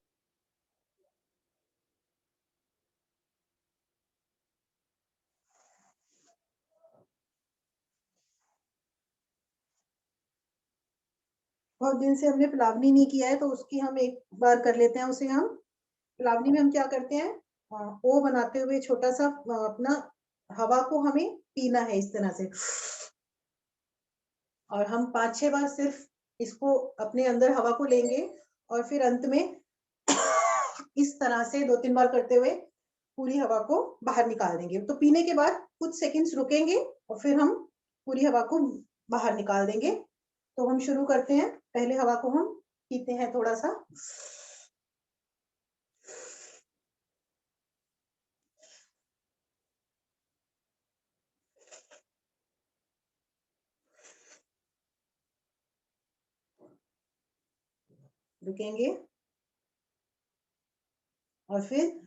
बहुत दिन से हमने पिलावनी नहीं किया है, तो उसकी हम एक बार कर लेते हैं उसे। हम पिलावनी में हम क्या करते हैं, ओ बनाते हुए छोटा सा अपना हवा को हमें पीना है इस तरह से, और हम 5-6 बार सिर्फ इसको अपने अंदर हवा को लेंगे और फिर अंत में इस तरह से 2-3 बार करते हुए पूरी हवा को बाहर निकाल देंगे। तो पीने के बाद कुछ सेकंड्स रुकेंगे और फिर हम पूरी हवा को बाहर निकाल देंगे। तो हम शुरू करते हैं, पहले हवा को हम पीते हैं थोड़ा सा, रुकेंगे और फिर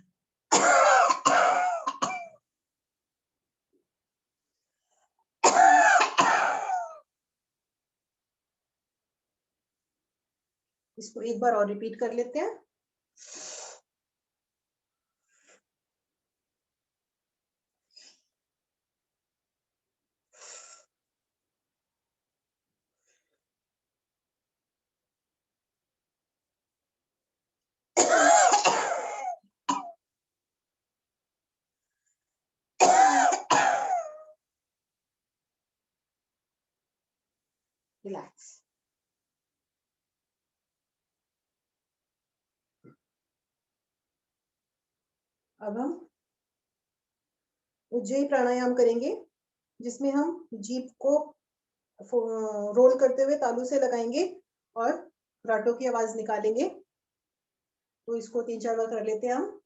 इसको एक बार और रिपीट कर लेते हैं। रिलैक्स। अब हम उज्जयी प्राणायाम करेंगे, जिसमें हम जीभ को रोल करते हुए तालू से लगाएंगे और राटो की आवाज निकालेंगे। तो इसको 3-4 बार कर लेते हैं हम।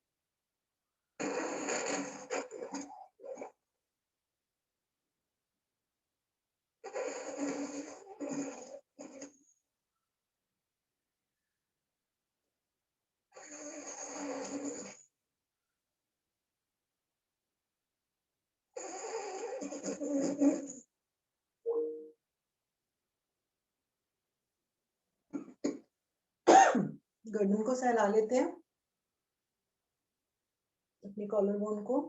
गर्दन को सहला लेते हैं, अपनी कॉलर बोन को।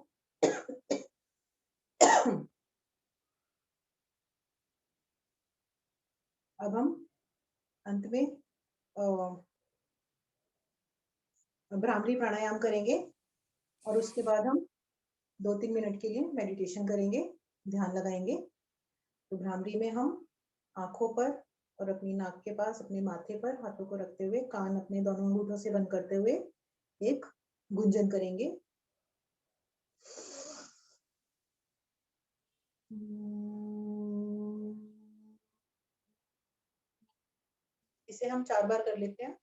अब हम अंत में भ्रामरी प्राणायाम करेंगे और उसके बाद हम 2-3 मिनट के लिए मेडिटेशन करेंगे, ध्यान लगाएंगे। तो भ्रामरी में हम आंखों पर और अपनी नाक के पास अपने माथे पर हाथों को रखते हुए, कान अपने दोनों अंगूठों से बंद करते हुए एक गुंजन करेंगे। इसे हम 4 बार कर लेते हैं।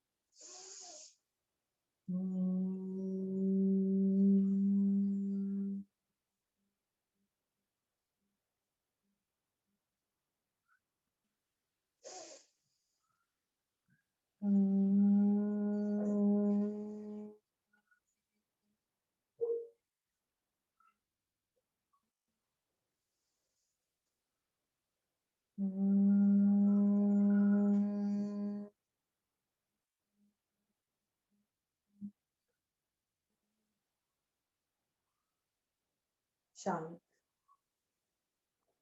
शांत।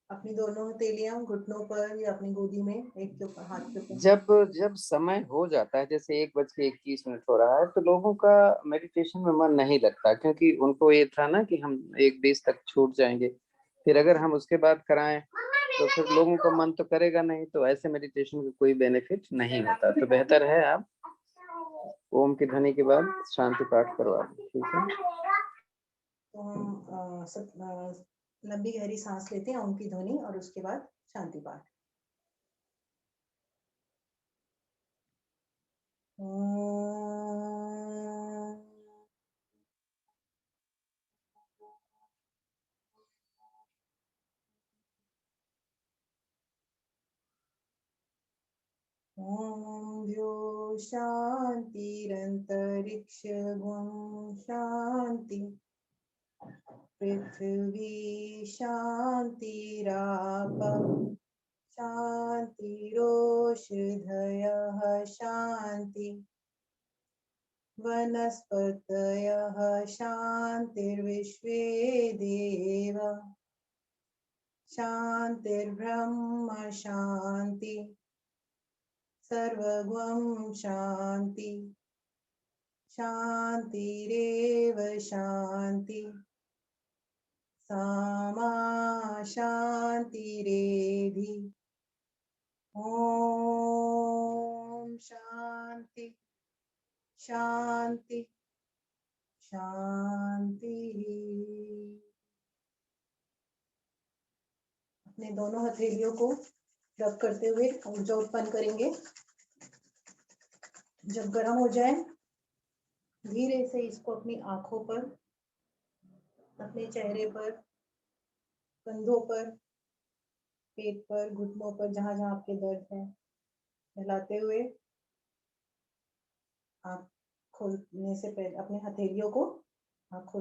अपनी दोनों हथेलियां घुटनों पर या अपनी गोदी में, एक के ऊपर हाथ के ऊपर। जब समय हो जाता है, जैसे 1:21 हो रहा है, तो लोगों का मेडिटेशन में मन नहीं लगता, क्योंकि उनको ये था ना कि हम 1:20 तक छूट जाएंगे, फिर अगर हम उसके बाद कराएं तो फिर लोगों का मन तो करेगा नहीं, तो ऐसे मेडिटेशन का कोई बेनिफिट नहीं होता। तो बेहतर है आप ओम की ध्वनि के बाद शांति पाठ करवा दें, ठीक है। तो हम लंबी गहरी सांस लेते हैं, ओम की ध्वनि, और उसके बाद शांति पाठ। ओम। ओम द्यो शांतिरंतरिक्षगुं शांति पृथ्वी शांतिरापः शांतिरोषधयः शांति वनस्पतयः शांतिर्विश्वे देव शांतिर्ब्रह्म शांति सर्वगुं शांति शांतिरेव शांति सामा शांतिरेधि ओम शांति शांति शांति। अपने दोनों हथेलियों को रब करते हुए ऊर्जा उत्पन्न करेंगे। जब गर्म हो जाए धीरे से इसको अपनी आंखों पर, अपने चेहरे पर, कंधों पर, पेट पर, घुटनों पर, जहां जहां आपके दर्द है, फैलाते हुए आँख खोलने से पहले अपने हथेलियों को आँख खोल